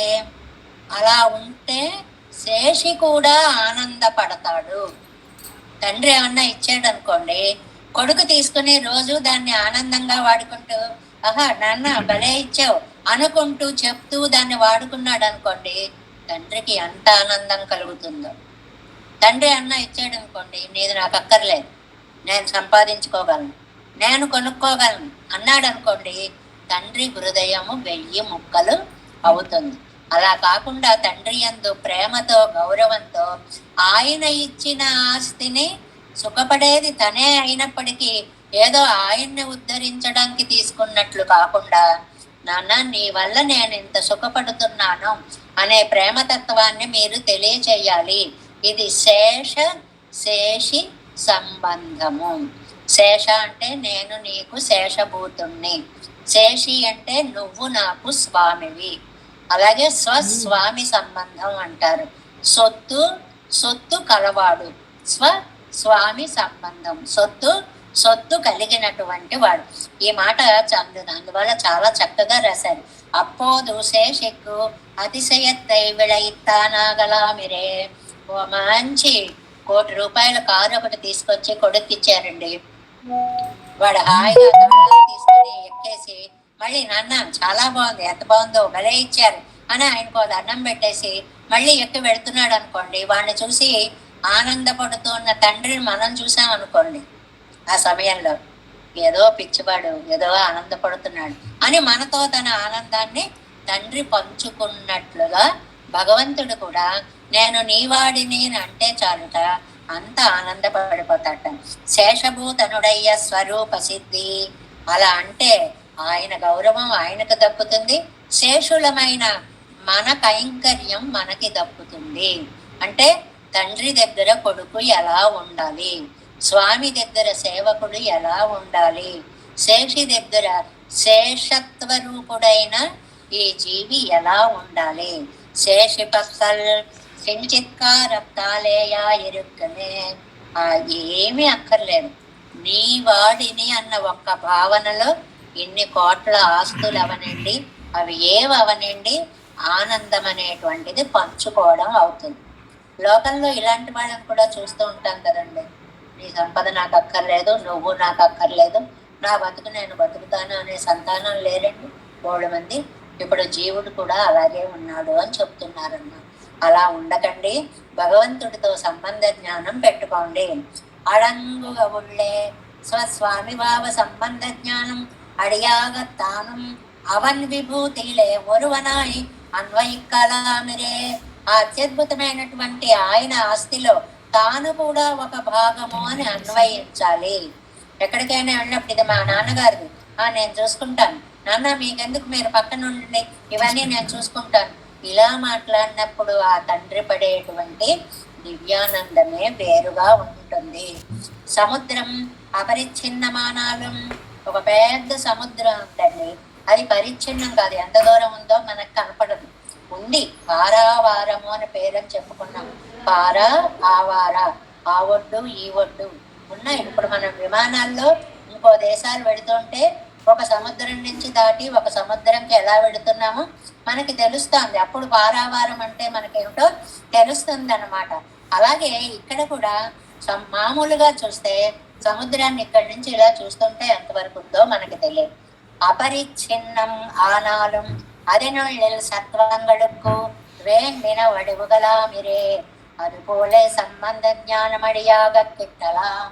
అలా ఉంటే శేషి కూడా ఆనందపడతాడు. తండ్రి ఏమన్నా ఇచ్చాడు అనుకోండి, కొడుకు తీసుకుని రోజు దాన్ని ఆనందంగా వాడుకుంటూ, ఆహా నాన్న భలే ఇచ్చావు అనుకుంటూ చెప్తూ దాన్ని వాడుకున్నాడు అనుకోండి, తండ్రికి ఎంత ఆనందం కలుగుతుందో. తండ్రి అన్న ఇచ్చాడు అనుకోండి, నీది నాకు అక్కర్లేదు, నేను సంపాదించుకోగలను, నేను కొనుక్కోగలను అన్నాడు అనుకోండి, తండ్రి హృదయము 1000 ముక్కలు అవుతుంది. అలా కాకుండా తండ్రి యందు ప్రేమతో గౌరవంతో ఆయన ఇచ్చిన ఆస్తిని సుఖపడేది తనే అయినప్పటికీ ఏదో ఆయన్ని ఉద్ధరించడానికి తీసుకున్నట్లు కాకుండా, నాన్న నీ వల్ల నేను ఇంత సుఖపడుతున్నాను అనే ప్రేమతత్వాన్ని మీరు తెలియచేయాలి. ఇది శేషి సంబంధము. శేష అంటే నేను నీకు శేషభూతుణ్ణి, శేషి అంటే నువ్వు నాకు స్వామివి. అలాగే స్వస్వామి సంబంధం అంటారు. సొత్తు కలవాడు స్వామి సంబంధం, సొత్తు కలిగినటువంటి వాడు. ఈ మాట అందువల్ల చాలా చక్కగా రాశారు. అప్పోదు శేషిక్కు అతిశయత్తై విళయిత్తానాగలామిరే. ఓ మంచి ₹1,00,00,000 కారు ఒకటి తీసుకొచ్చి కొడుక్కిచ్చారండి. వాడు హాయిగా తాళాలు తీసుకుని ఎక్కేసి మళ్ళీ నాన్న చాలా బాగుంది, ఎంత బాగుందో, భలే ఇచ్చారు అని ఆయనకు దండం పెట్టేసి మళ్ళీ ఎక్కి వెళుతున్నాడు అనుకోండి, వాడిని చూసి ఆనందపడుతున్న తండ్రిని మనం చూసాం అనుకోండి, ఆ సమయంలో ఏదో పిచ్చివాడు ఏదో ఆనందపడుతున్నాడు అని మనతో తన ఆనందాన్ని తండ్రి పంచుకున్నట్లుగా భగవంతుడు కూడా నేను నీవాడిని అంటే చాలుట అంత ఆనందపడిపోతాట. శేషభూతనుడయ్య స్వరూప సిద్ధి, అలా అంటే ఆయన గౌరవం ఆయనకు దక్కుతుంది, శేషులమైన మన కైంకర్యం మనకి దక్కుతుంది. అంటే తండ్రి దగ్గర కొడుకు ఎలా ఉండాలి, స్వామి దగ్గర సేవకుడు ఎలా ఉండాలి, శేషి దగ్గర శేషత్వ రూపుడైన ఈ జీవి ఎలా ఉండాలి, శేషి పక్కల్ కించిత్కారత్తాలేయా ఇరుక్కనే, ఏమీ అక్కర్లేదు, నీ వాడిని అన్న ఒక్క భావనలో ఇన్ని కోట్ల ఆస్తులు అవనండి, అవి ఏవవనండి, ఆనందం అనేటువంటిది పంచుకోవడం అవుతుంది. లోకంలో ఇలాంటి వాళ్ళని కూడా చూస్తూ ఉంటాం కదండి. నీ సంపద నాకు అక్కర్లేదు, నువ్వు నాకు అక్కర్లేదు, నా బతుకు నేను బతుకుతాను అనే సంతానం లేరండి బోళ్ళు మంది. ఇప్పుడు జీవుడు కూడా అలాగే ఉన్నాడు అని చెప్తున్నారన్న. అలా ఉండకండి, భగవంతుడితో సంబంధ జ్ఞానం పెట్టుకోండి. అడంగుగా ఉళ్ళే స్వస్వామి భావ సంబంధ జ్ఞానం అడియాగత్తానం అవన్ విభూతిలే ఒరువనాయి అన్వయిక్కలామిరే. ఆ అత్యద్భుతమైనటువంటి ఆయన ఆస్తిలో తాను కూడా ఒక భాగము అని అన్వయించాలి. ఎక్కడికైనా వెళ్ళినప్పుడు ఇది మా నాన్నగారిది, నేను చూసుకుంటాను, నాన్న మీకెందుకు, మీరు పక్కన ఉండండి, ఇవన్నీ నేను చూసుకుంటాను, ఇలా మాట్లాడినప్పుడు ఆ తండ్రి పడేటువంటి దివ్యానందమే వేరుగా ఉంటుంది. సముద్రం అపరిచ్ఛిన్నమానాలు, ఒక పెద్ద సముద్రం ఉందండి, అది పరిచ్ఛిన్నం కాదు, ఎంత దూరం ఉందో మనకు కనపడదు, ఉంది. పారావారము అని పేరని చెప్పుకున్నాం. పారా ఆవార, ఆ ఒడ్డు ఈ ఒడ్డు ఉన్నాయి. ఇప్పుడు మనం విమానాల్లో ఇంకో దేశాలు వెళుతుంటే ఒక సముద్రం నుంచి దాటి ఒక సముద్రంకి ఎలా వెళుతున్నామో మనకి తెలుస్తుంది. అప్పుడు పారావారం అంటే మనకేమిటో తెలుస్తుంది అన్నమాట. అలాగే ఇక్కడ కూడా మామూలుగా చూస్తే సముద్రాన్ని ఇక్కడి నుంచి ఇలా చూస్తుంటే ఎంతవరకు ఉందో మనకి తెలియదు. అపరిచ్ఛిన్నం ఆనాలం അതിനുള്ളിൽ സത്വങ്ങൾക്ക് വേണ്ടിന വടിവുകളാമിരേ അതുപോലെ సంబంధ జ్ఞానమడియాగ కిట్టలాం.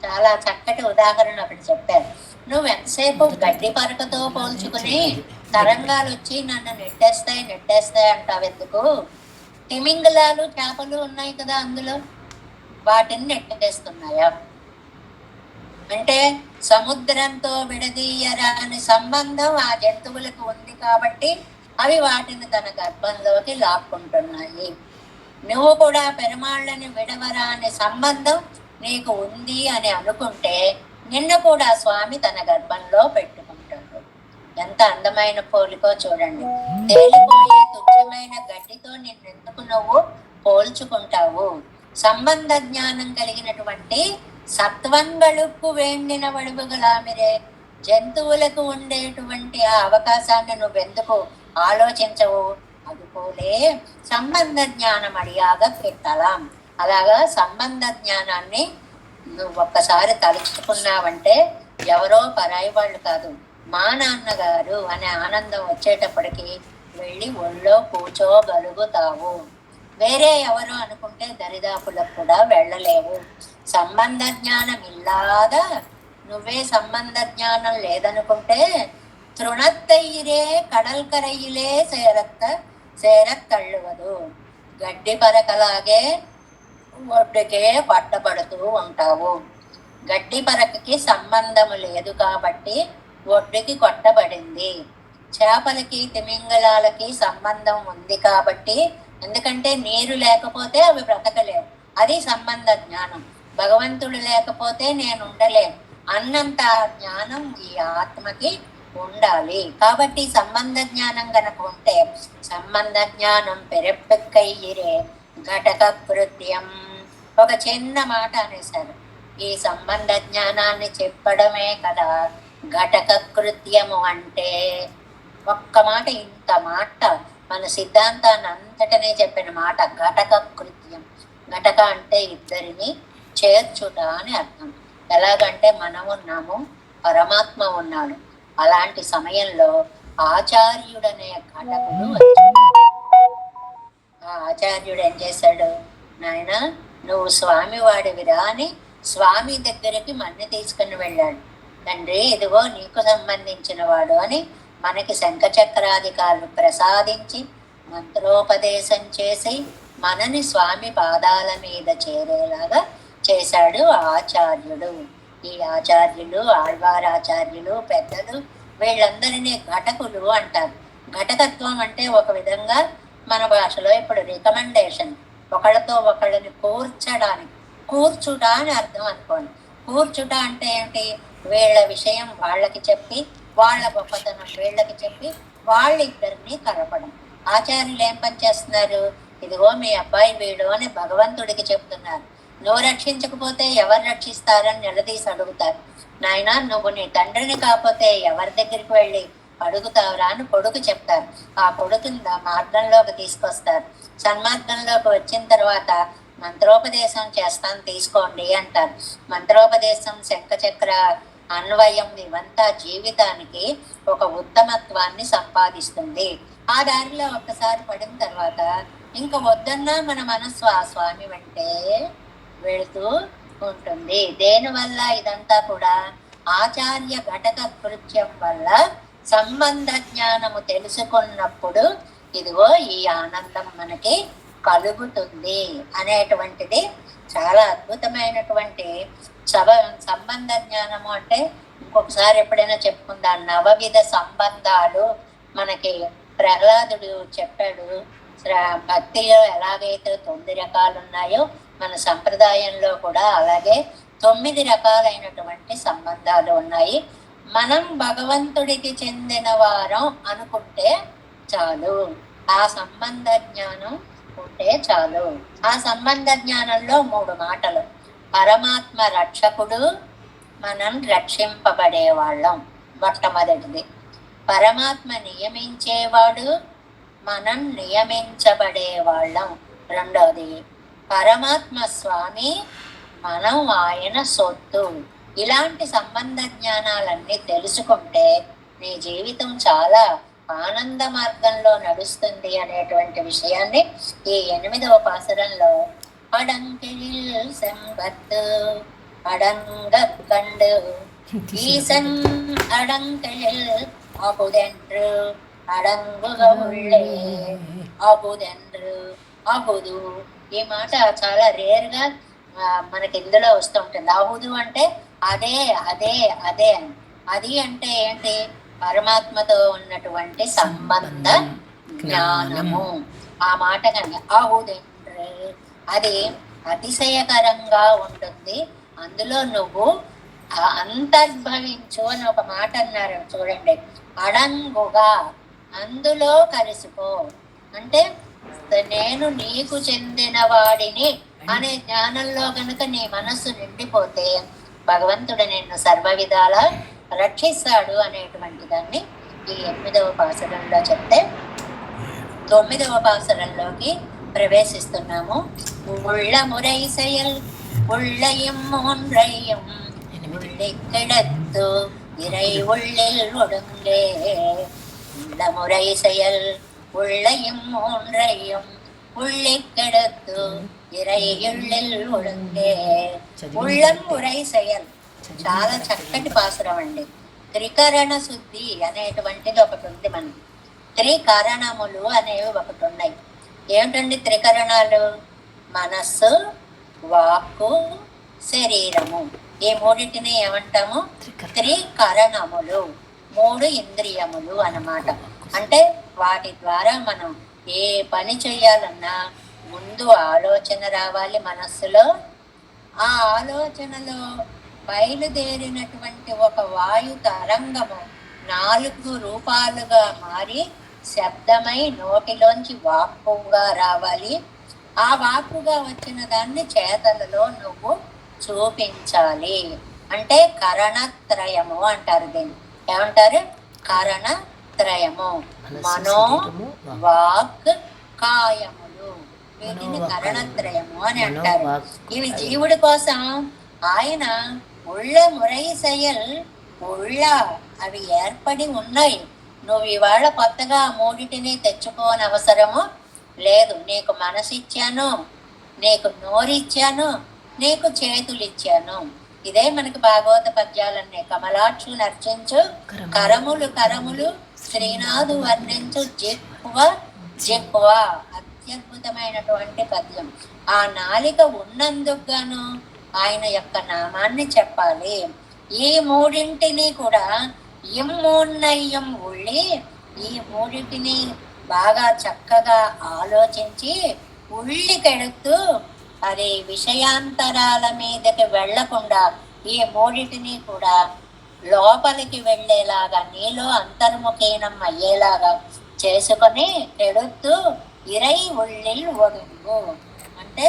చాలా చక్కటి ఉదాహరణ ఒకటి చెప్పారు. నువ్వు ఎంతసేపు గడ్డి పరకతో పోల్చుకుని తరంగాలు వచ్చి నన్ను నెట్టేస్తాయి అంటావు ఎందుకు? తిమింగలాలు చేపలు ఉన్నాయి కదా అందులో, వాటిని నెట్టేస్తున్నాయా? అంటే సముద్రంతో విడదీయరాని సంబంధం ఆ జంతువులకు ఉంది కాబట్టి అవి వాటిని తన గర్భంలోకి లాక్కుంటున్నాయి. నువ్వు కూడా పెరుమాళ్ళని విడవరాని సంబంధం నీకు ఉంది అని అనుకుంటే నిన్ను కూడా స్వామి తన గర్భంలో పెట్టుకుంటాడు. ఎంత అందమైన పోలికో చూడండి. తేలిపోయే తుచ్చమైన గడ్డితో నిన్నెందుకు నువ్వు పోల్చుకుంటావు? సంబంధ జ్ఞానం కలిగినటువంటి సత్వంగళుకు వేండిన వడుగుగలామిరే. జంతువులకు ఉండేటువంటి ఆ అవకాశాన్ని నువ్వెందుకు ఆలోచించవు? అందుకోలే సంబంధ జ్ఞానం అడియాగా పెట్టాలాం. అలాగా సంబంధ జ్ఞానాన్ని నువ్వు ఒక్కసారి తలుచుకున్నావంటే ఎవరో పరాయి వాళ్ళు కాదు, మా నాన్నగారు అనే ఆనందం వచ్చేటప్పటికి వెళ్ళి ఒళ్ళో కూర్చోగలుగుతావు. వేరే ఎవరు అనుకుంటే దరిదాపులకు కూడా వెళ్ళలేవు. సంబంధ జ్ఞానం ఇల్లాద నువ్వే సంబంధ జ్ఞానం లేదనుకుంటే తృణత్తయిరే కడల్కరయిలే సేరత్తళ్ళువదు. గడ్డి పరకలాగే ఒడ్డుకే పట్టబడుతూ ఉంటావు. గడ్డి పరకకి సంబంధము లేదు కాబట్టి ఒడ్డుకి కొట్టబడింది. చేపలకి తిమింగలాలకి సంబంధం ఉంది కాబట్టి, ఎందుకంటే నీరు లేకపోతే అవి బ్రతకలేవు, అది సంబంధ జ్ఞానం. భగవంతుడు లేకపోతే నేను ఉండలేను అన్నంత జ్ఞానం ఈ ఆత్మకి ఉండాలి. కాబట్టి సంబంధ జ్ఞానం గనక ఉంటే సంబంధ జ్ఞానం పెరెప్పెక్కయ్యిరే ఘటక కృత్యం. ఒక చిన్న మాట అనేసారు. ఈ సంబంధ జ్ఞానాన్ని చెప్పడమే కదా ఘటక కృత్యము అంటే. ఒక్క మాట, ఇంత మాట మన సిద్ధాంతాన్ని అంతటనే చెప్పిన మాట ఘటక కృత్యం. ఘటక అంటే ఇద్దరిని చేర్చుట అని అర్థం. ఎలాగంటే మనం ఉన్నాము, పరమాత్మ ఉన్నాడు. అలాంటి సమయంలో ఆచార్యుడనే ఘటకుడు వచ్చాడు. ఆ ఆచార్యుడు ఏం చేశాడు, నాయన నువ్వు స్వామి వాడివిరా అని స్వామి దగ్గరికి మన్ని తీసుకుని వెళ్ళాడు. తండ్రి ఇదిగో నీకు సంబంధించిన వాడు అని మనకి శంఖచక్రాధికారులు ప్రసాదించి మంత్రోపదేశం చేసి మనని స్వామి పాదాల మీద చేరేలాగా చేశాడు ఆచార్యుడు. ఈ ఆచార్యులు, ఆళ్వారాచార్యులు, పెద్దలు వీళ్ళందరినీ ఘటకులు అంటారు. ఘటకత్వం అంటే ఒక విధంగా మన భాషలో ఇప్పుడు రికమెండేషన్, ఒకళ్ళతో ఒకళ్ళని కూర్చడానికి, కూర్చుట అని అర్థం అనుకోండి. కూర్చుట అంటే ఏంటి, వీళ్ళ విషయం వాళ్ళకి చెప్పి వాళ్ళ గొప్పతనం వీళ్ళకి చెప్పి వాళ్ళిద్దరినీ కలపడం. ఆచార్యులు ఏం పని చేస్తున్నారు, ఇదిగో మీ అబ్బాయి వీడు అని భగవంతుడికి చెప్తున్నారు. నువ్వు రక్షించకపోతే ఎవరు రక్షిస్తారని నిలదీసి అడుగుతారు. నాయన నువ్వు నీ తండ్రిని కాకపోతే ఎవరి దగ్గరికి వెళ్ళి అడుగుతావురా అని కొడుకు చెప్తారు. ఆ కొడుకుని మార్గంలోకి తీసుకొస్తారు. సన్మార్గంలోకి వచ్చిన తర్వాత మంత్రోపదేశం చేస్తాను తీసుకోండి అంటారు. మంత్రోపదేశం, శంఖచక్ర అన్వయం ఇవంతా జీవితానికి ఒక ఉత్తమత్వాన్ని సంపాదిస్తుంది. ఆ దారిలో ఒక్కసారి పడిన తర్వాత ఇంకా వద్దన్నా మన మనస్సు ఆ స్వామి వెంటే వెళుతూ ఉంటుంది. దేనివల్ల ఇదంతా కూడా ఆచార్య ఘటక కృత్యం వల్ల సంబంధ జ్ఞానము తెలుసుకున్నప్పుడు ఇదిగో ఈ ఆనందం మనకి కలుగుతుంది అనేటువంటిది చాలా అద్భుతమైనటువంటి సంబంధ జ్ఞానము. అంటే ఇంకొకసారి ఎప్పుడైనా చెప్పుకుందాం, నవవిధ సంబంధాలు మనకి ప్రహ్లాదుడు చెప్పాడు. భక్తిలో ఎలాగైతే 9 రకాలు ఉన్నాయో మన సంప్రదాయంలో కూడా అలాగే 9 రకాలైనటువంటి సంబంధాలు ఉన్నాయి. మనం భగవంతుడికి చెందిన వారం అనుకుంటే చాలు, ఆ సంబంధ జ్ఞానం ఉంటే చాలు. ఆ సంబంధ జ్ఞానంలో 3 మాటలు. పరమాత్మ రక్షకుడు, మనం రక్షింపబడే వాళ్ళం మొట్టమొదటిది. పరమాత్మ నియమించేవాడు, మనం నియమించబడే వాళ్ళం రెండోది. పరమాత్మ స్వామి, మనం ఆయన సొత్తు. ఇలాంటి సంబంధ జ్ఞానాలన్నీ తెలుసుకుంటే నీ జీవితం చాలా ఆనంద మార్గంలో నడుస్తుంది అనేటువంటి విషయాన్ని ఈ 8వ పాసురంలో అడంకిల్ సెంబత్తు అడంగండు ఈసన్ అడంకిల్ అబుదెండ్రు అడంగుగ ఉళ్ళే అబుదెండ్రు అబుదు. ఈ మాట చాలా రేర్గా మనకి ఇందులో వస్తూ ఉంటుంది. అబుదు అంటే అదే అదే అదే అని. అది అంటే ఏంటి, పరమాత్మతో ఉన్నటువంటి సంబంధ జ్ఞానము. ఆ మాట కనుక అబుదెండ్రు అది అతిశయకరంగా ఉంటుంది. అందులో నువ్వు అంతర్భవించు అని ఒక మాట అన్నారు చూడండి. అడంగుగా అందులో కలిసిపో అంటే నేను నీకు చెందిన వాడిని అనే జ్ఞానంలో కనుక నీ మనస్సు నిండిపోతే భగవంతుడు నిన్ను సర్వ విధాల రక్షిస్తాడు అనేటువంటి దాన్ని ఈ 8వ పాసురంలో చెప్తే 9వ పాసురంలోకి ప్రవేశిస్తున్నాము. ఉళ్ళ మురై செயல் உள்ளையும் மூன்றையும் உள்ளிக்கிடத்து இறை உள்ளில் ஒடுங்கே. உள்ள முறை செயல் உள்ளையும் மூன்றையும் உள்ளிக்கிடத்து ఇరయుళ్ళిల్ ఒడుంగే. ఉళ్ళం మురై செயల్ చాలా చక్కటి పాసురం అండి. త్రికరణ శుద్ధి అనేటువంటిది ఒకటి ఉంది మనకి. త్రికరణములు అనేవి ఒకటి ఉన్నాయి. ఏమిటండి త్రికరణాలు? మనస్సు, వాక్కు, శరీరము. ఈ మూడింటిని ఏమంటాము? త్రికరణములు. 3 ఇంద్రియములు అన్నమాట. అంటే వాటి ద్వారా మనం ఏ పని చేయాలన్నా ముందు ఆలోచన రావాలి మనస్సులో. ఆ ఆలోచనలో బయలుదేరినటువంటి ఒక వాయు తరంగము 4 రూపాలుగా మారి శబ్దమై నోటిలోంచి వాక్కుగా రావాలి. ఆ వాక్కుగా వచ్చిన దాన్ని చేతలలో నువ్వు చూపించాలి. అంటే కరణత్రయము అంటారు. దీన్ని ఏమంటారు? కరణత్రయము. మనో, వాక్, కాయములు. వీటిని కరణత్రయము అని అంటారు. ఇవి జీవుడి కోసం ఆయన ఉళ్ళ మురై செயல் ఉళ్ళ అవి ఏర్పడి ఉన్నాయి. నువ్వు ఇవాళ కొత్తగా మూడిటిని తెచ్చుకోని అవసరము లేదు. నీకు మనసిచ్చాను, నీకు నోరిచ్చాను, నీకు చేతులు ఇచ్చాను. ఇదే మనకి భాగవత పద్యాలన్నీ. కమలాక్షు నర్చించు కరములు కరములు శ్రీనాథు వర్ణించు జిహ్వ జిహ్వ. అత్యద్భుతమైనటువంటి పద్యం. ఆ నాలిక ఉన్నందుకు గాను ఆయన యొక్క నామాన్ని చెప్పాలి. ఈ మూడింటిని కూడా ఇమ్మూన్నయ్యం ఉళ్ళి, ఈ మూడింటిని బాగా చక్కగా ఆలోచించి ఉళ్ళికెడుతూ అది విషయాంతరాల మీదకి వెళ్లకుండా ఈ మూడింటిని కూడా లోపలికి వెళ్ళేలాగా, నీలో అంతర్ముఖీనం అయ్యేలాగా చేసుకొని ఎడుతూ ఇరై ఉళ్ళిల్ ఒడుగు అంటే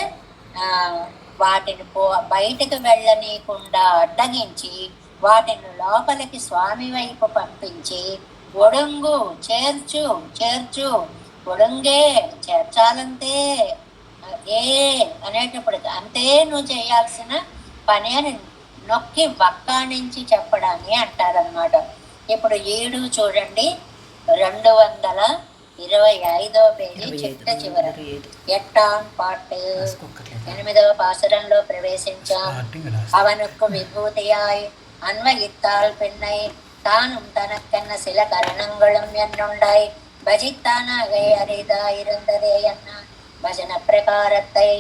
వాటిని బయటకు వెళ్ళనీయకుండా అడ్డగించి వాటిని లోపలికి స్వామి వైపు పంపించి ఒడుంగు చేర్చు చేర్చు ఒడుంగే చేర్చాలంతే ఏ అనేటప్పుడు అంతే నువ్వు చేయాల్సిన పని అని నొక్కి వక్కాణించి చెప్పడాన్ని అంటారనమాట. ఇప్పుడు ఈడు చూడండి 225వ పేజీ చిట్ట చివర ఎట్టాన్ పాటు 8వ పాసురంలో ప్రవేశించాం. అవనుక్కు విభూతియాయ్ அன்வயித்தால் பெண்ணை தானும் தனக்கென்ன சில கரணங்களும் என்னுண்டாய் பஜித்தானாகை அரிதாயிருந்ததே என்ன భజన ప్రకారத்தை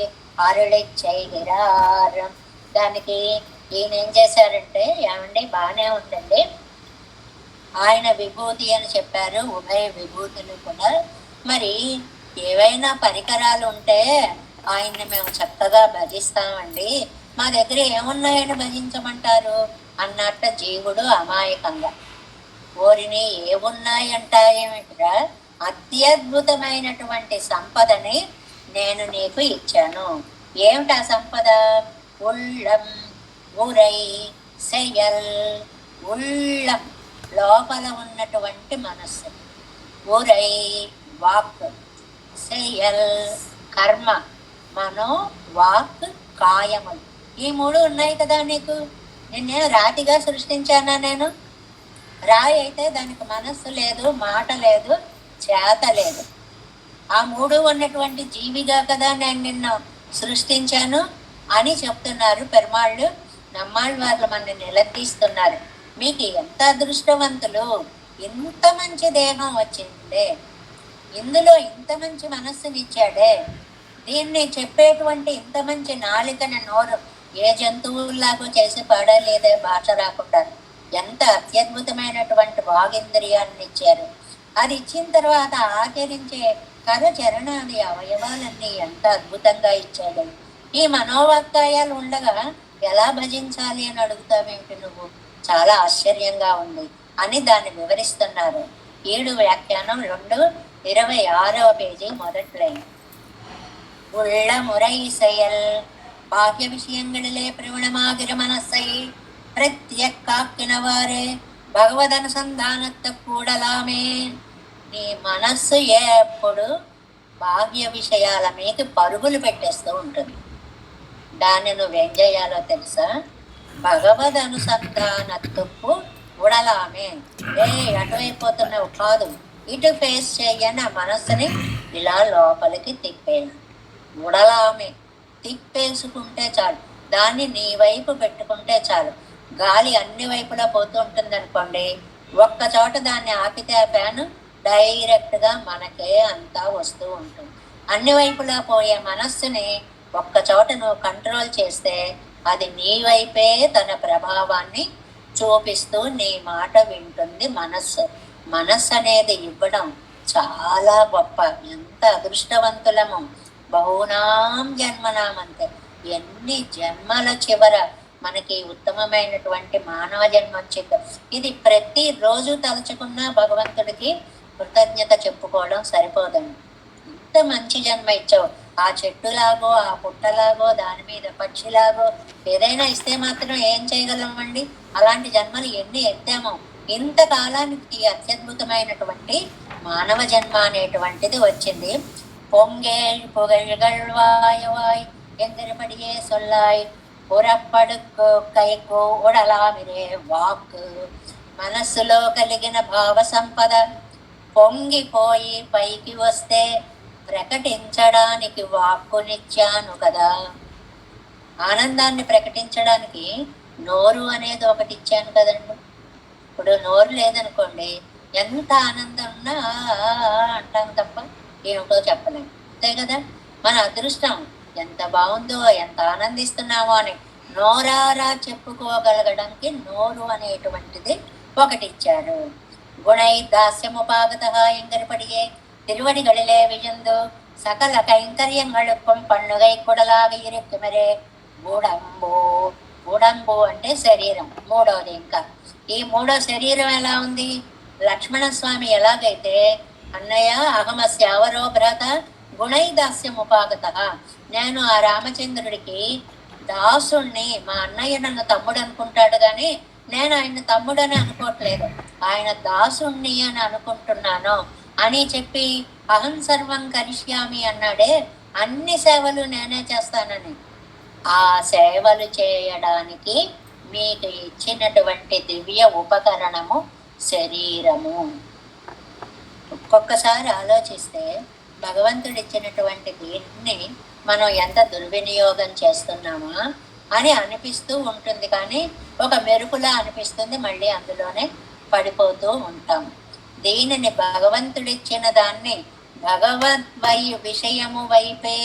అరుళిச் செய்கிறார். దానికి ఈయన ఏం చేశారంటే, ఏమండి బాగానే ఉందండి, ఆయన విభూతి అని చెప్పారు, ఉభయ విభూతులు కూడా. మరి ఏవైనా పరికరాలు ఉంటే ఆయన్ని మేము చక్కగా భజిస్తామండి, మా దగ్గర ఏమున్నాయని భజించమంటారు అన్నట్ట జీవుడు అమాయకంగా. ఓరిని ఏమున్నాయంటాయేమిట్రా, అత్యద్భుతమైనటువంటి సంపదని నేను నీకు ఇచ్చాను. ఏమిటా సంపద? ఉళ్ళం ఉరై సెయల్. ఉళ్ళం లోపల ఉన్నటువంటి మనస్సు, ఉరై వాక్, సెయల్ కర్మ, మనో వాక్ కాయములు. ఈ మూడు ఉన్నాయి కదా నీకు. నిన్నే రాతిగా సృష్టించానా నేను? రాయి అయితే దానికి మనస్సు లేదు, మాట లేదు, చేత లేదు. ఆ మూడు ఉన్నటువంటి జీవిగా కదా నేను నిన్ను సృష్టించాను అని చెప్తున్నారు పెరుమాళ్ళు. నమ్మాళ్ళు వాళ్ళు మన నిలదీస్తున్నారు. మీకు ఎంత అదృష్టవంతులు, ఇంత మంచి దేహం వచ్చిందే, ఇందులో ఇంత మంచి మనస్సునిచ్చాడే, దీన్ని చెప్పేటువంటి ఇంత మంచి నాలికని నోరు ఏ జంతువుల్లాగో చేసి పడలేదే భాష రాకుండా. ఎంత అత్యద్భుతమైనటువంటి వాగింద్రియాన్ని ఇచ్చారు. అది ఇచ్చిన తర్వాత ఆచరించే కరచరణాది అవయవాలన్నీ ఎంత అద్భుతంగా ఇచ్చాడు. ఈ మనోవాక్కాయాలు ఉండగా ఎలా భజించాలి అని అడుగుతావేమిటి నువ్వు? చాలా ఆశ్చర్యంగా ఉంది అని దాన్ని వివరిస్తున్నారు. 7 వ్యాఖ్యానం 226వ పేజీ మొదటి లైన్. உள்ள முறை செயல் பாக்கிய விஷயங்களிலே பிரவணமாகிற மனசை ప్రత్యక్కాకినవారే భగవదనుసంధానத்தை కూడలామే. నీ మనస్సు ఎప్పుడు బాహ్య విషయాల మీద పరుగులు పెట్టేస్తూ ఉంటుంది. దాన్ని నువ్వేం చేయాలో తెలుసా? భగవద్ అనుసంధానత్తుకు ఉడలామే. అటువైపోతున్నావు కాదు, ఇటు ఫేస్ చేయని ఆ మనస్సుని ఇలా లోపలికి తిప్పేయాలి. ఉడలామే, తిప్పేసుకుంటే చాలు, దాన్ని నీ వైపు పెట్టుకుంటే చాలు. గాలి అన్ని వైపులా పోతూ ఉంటుంది అనుకోండి, ఒక్క చోట దాన్ని ఆపితే ఆ ఫ్యాను డైరెక్ట్గా మనకే అంతా వస్తూ ఉంటుంది. అన్ని వైపులా పోయే మనస్సుని ఒక్క చోట నువ్వు కంట్రోల్ చేస్తే అది నీ వైపే తన ప్రభావాన్ని చూపిస్తూ నీ మాట వింటుంది మనస్సు. మనస్సు అనేది ఇవ్వడం చాలా గొప్ప. ఎంత అదృష్టవంతులము. బహునాం జన్మనామంతే, ఎన్ని జన్మల చివర మనకి ఉత్తమమైనటువంటి మానవ జన్మ వచ్చింది. ఇది ప్రతిరోజు తలుచుకున్న భగవంతుడికి కృతజ్ఞత చెప్పుకోవడం సరిపోదండి. ఇంత మంచి జన్మ ఇచ్చావు. ఆ చెట్టులాగో, ఆ పుట్టలాగో, దాని మీద పక్షిలాగో ఏదైనా ఇస్తే మాత్రం ఏం చేయగలమండి? అలాంటి జన్మలు ఎన్ని ఎత్తామో. ఇంతకాలానికి అత్యద్భుతమైనటువంటి మానవ జన్మ అనేటువంటిది వచ్చింది. பொங்கேள் புகழ்கள் வாயவாய் எந்திரபடியே சொல்லாய் పురప్పడుకు కైకు ఉడలామిరే వాక్. మనస్సులో కలిగిన భావ సంపద పొంగిపోయి పైకి వస్తే ప్రకటించడానికి వాక్కునిచ్చాను కదా. ఆనందాన్ని ప్రకటించడానికి నోరు అనేది ఒకటి ఇచ్చాను కదండి. ఇప్పుడు నోరు లేదనుకోండి, ఎంత ఆనందం ఉన్నా అంటాం తప్ప ఏమిటో చెప్పలేము, అంతే కదా. మన అదృష్టం ఎంత బాగుందో, ఎంత ఆనందిస్తున్నామో అని నోరారా చెప్పుకోగలగడానికి నోరు అనేటువంటిది ఒకటి ఇచ్చారు. గుణై దాస్యముపాగత ఎంగరిపడియే తిరువడిகளிலே విజందు సకల కైంకర్యங்களுக்கும் పన్నుగై కుడలాగ ఇరుక్కుమరే. గూడంబు, గూడంబు అంటే శరీరం, మూడవది. ఇంకా ఈ మూడో శరీరం ఎలా ఉంది? లక్ష్మణస్వామి ఎలాగైతే అన్నయ్య అహమస్యావరో భ్రాత గుణై దాస్యముపాగత, నేను ఆ రామచంద్రుడికి దాసుణ్ణి, మా అన్నయ్య నన్ను తమ్ముడు అనుకుంటాడు కానీ నేను ఆయన తమ్ముడని అనుకోవట్లేదు, ఆయన దాసుణ్ణి అని అనుకుంటున్నాను అని చెప్పి అహం సర్వం కరిష్యామి అన్నాడే, అన్ని సేవలు నేనే చేస్తానని. ఆ సేవలు చేయడానికి మీకు ఇచ్చినటువంటి దివ్య ఉపకరణము శరీరము. ఒక్కొక్కసారి ఆలోచిస్తే భగవంతుడు ఇచ్చినటువంటి దీన్ని మనం ఎంత దుర్వినియోగం చేస్తున్నామా అని అనిపిస్తూ ఉంటుంది. కానీ ఒక మెరుపులా అనిపిస్తుంది, మళ్ళీ అందులోనే పడిపోతూ ఉంటాం. దీనిని భగవంతుడిచ్చిన దాన్ని విషయము వైపే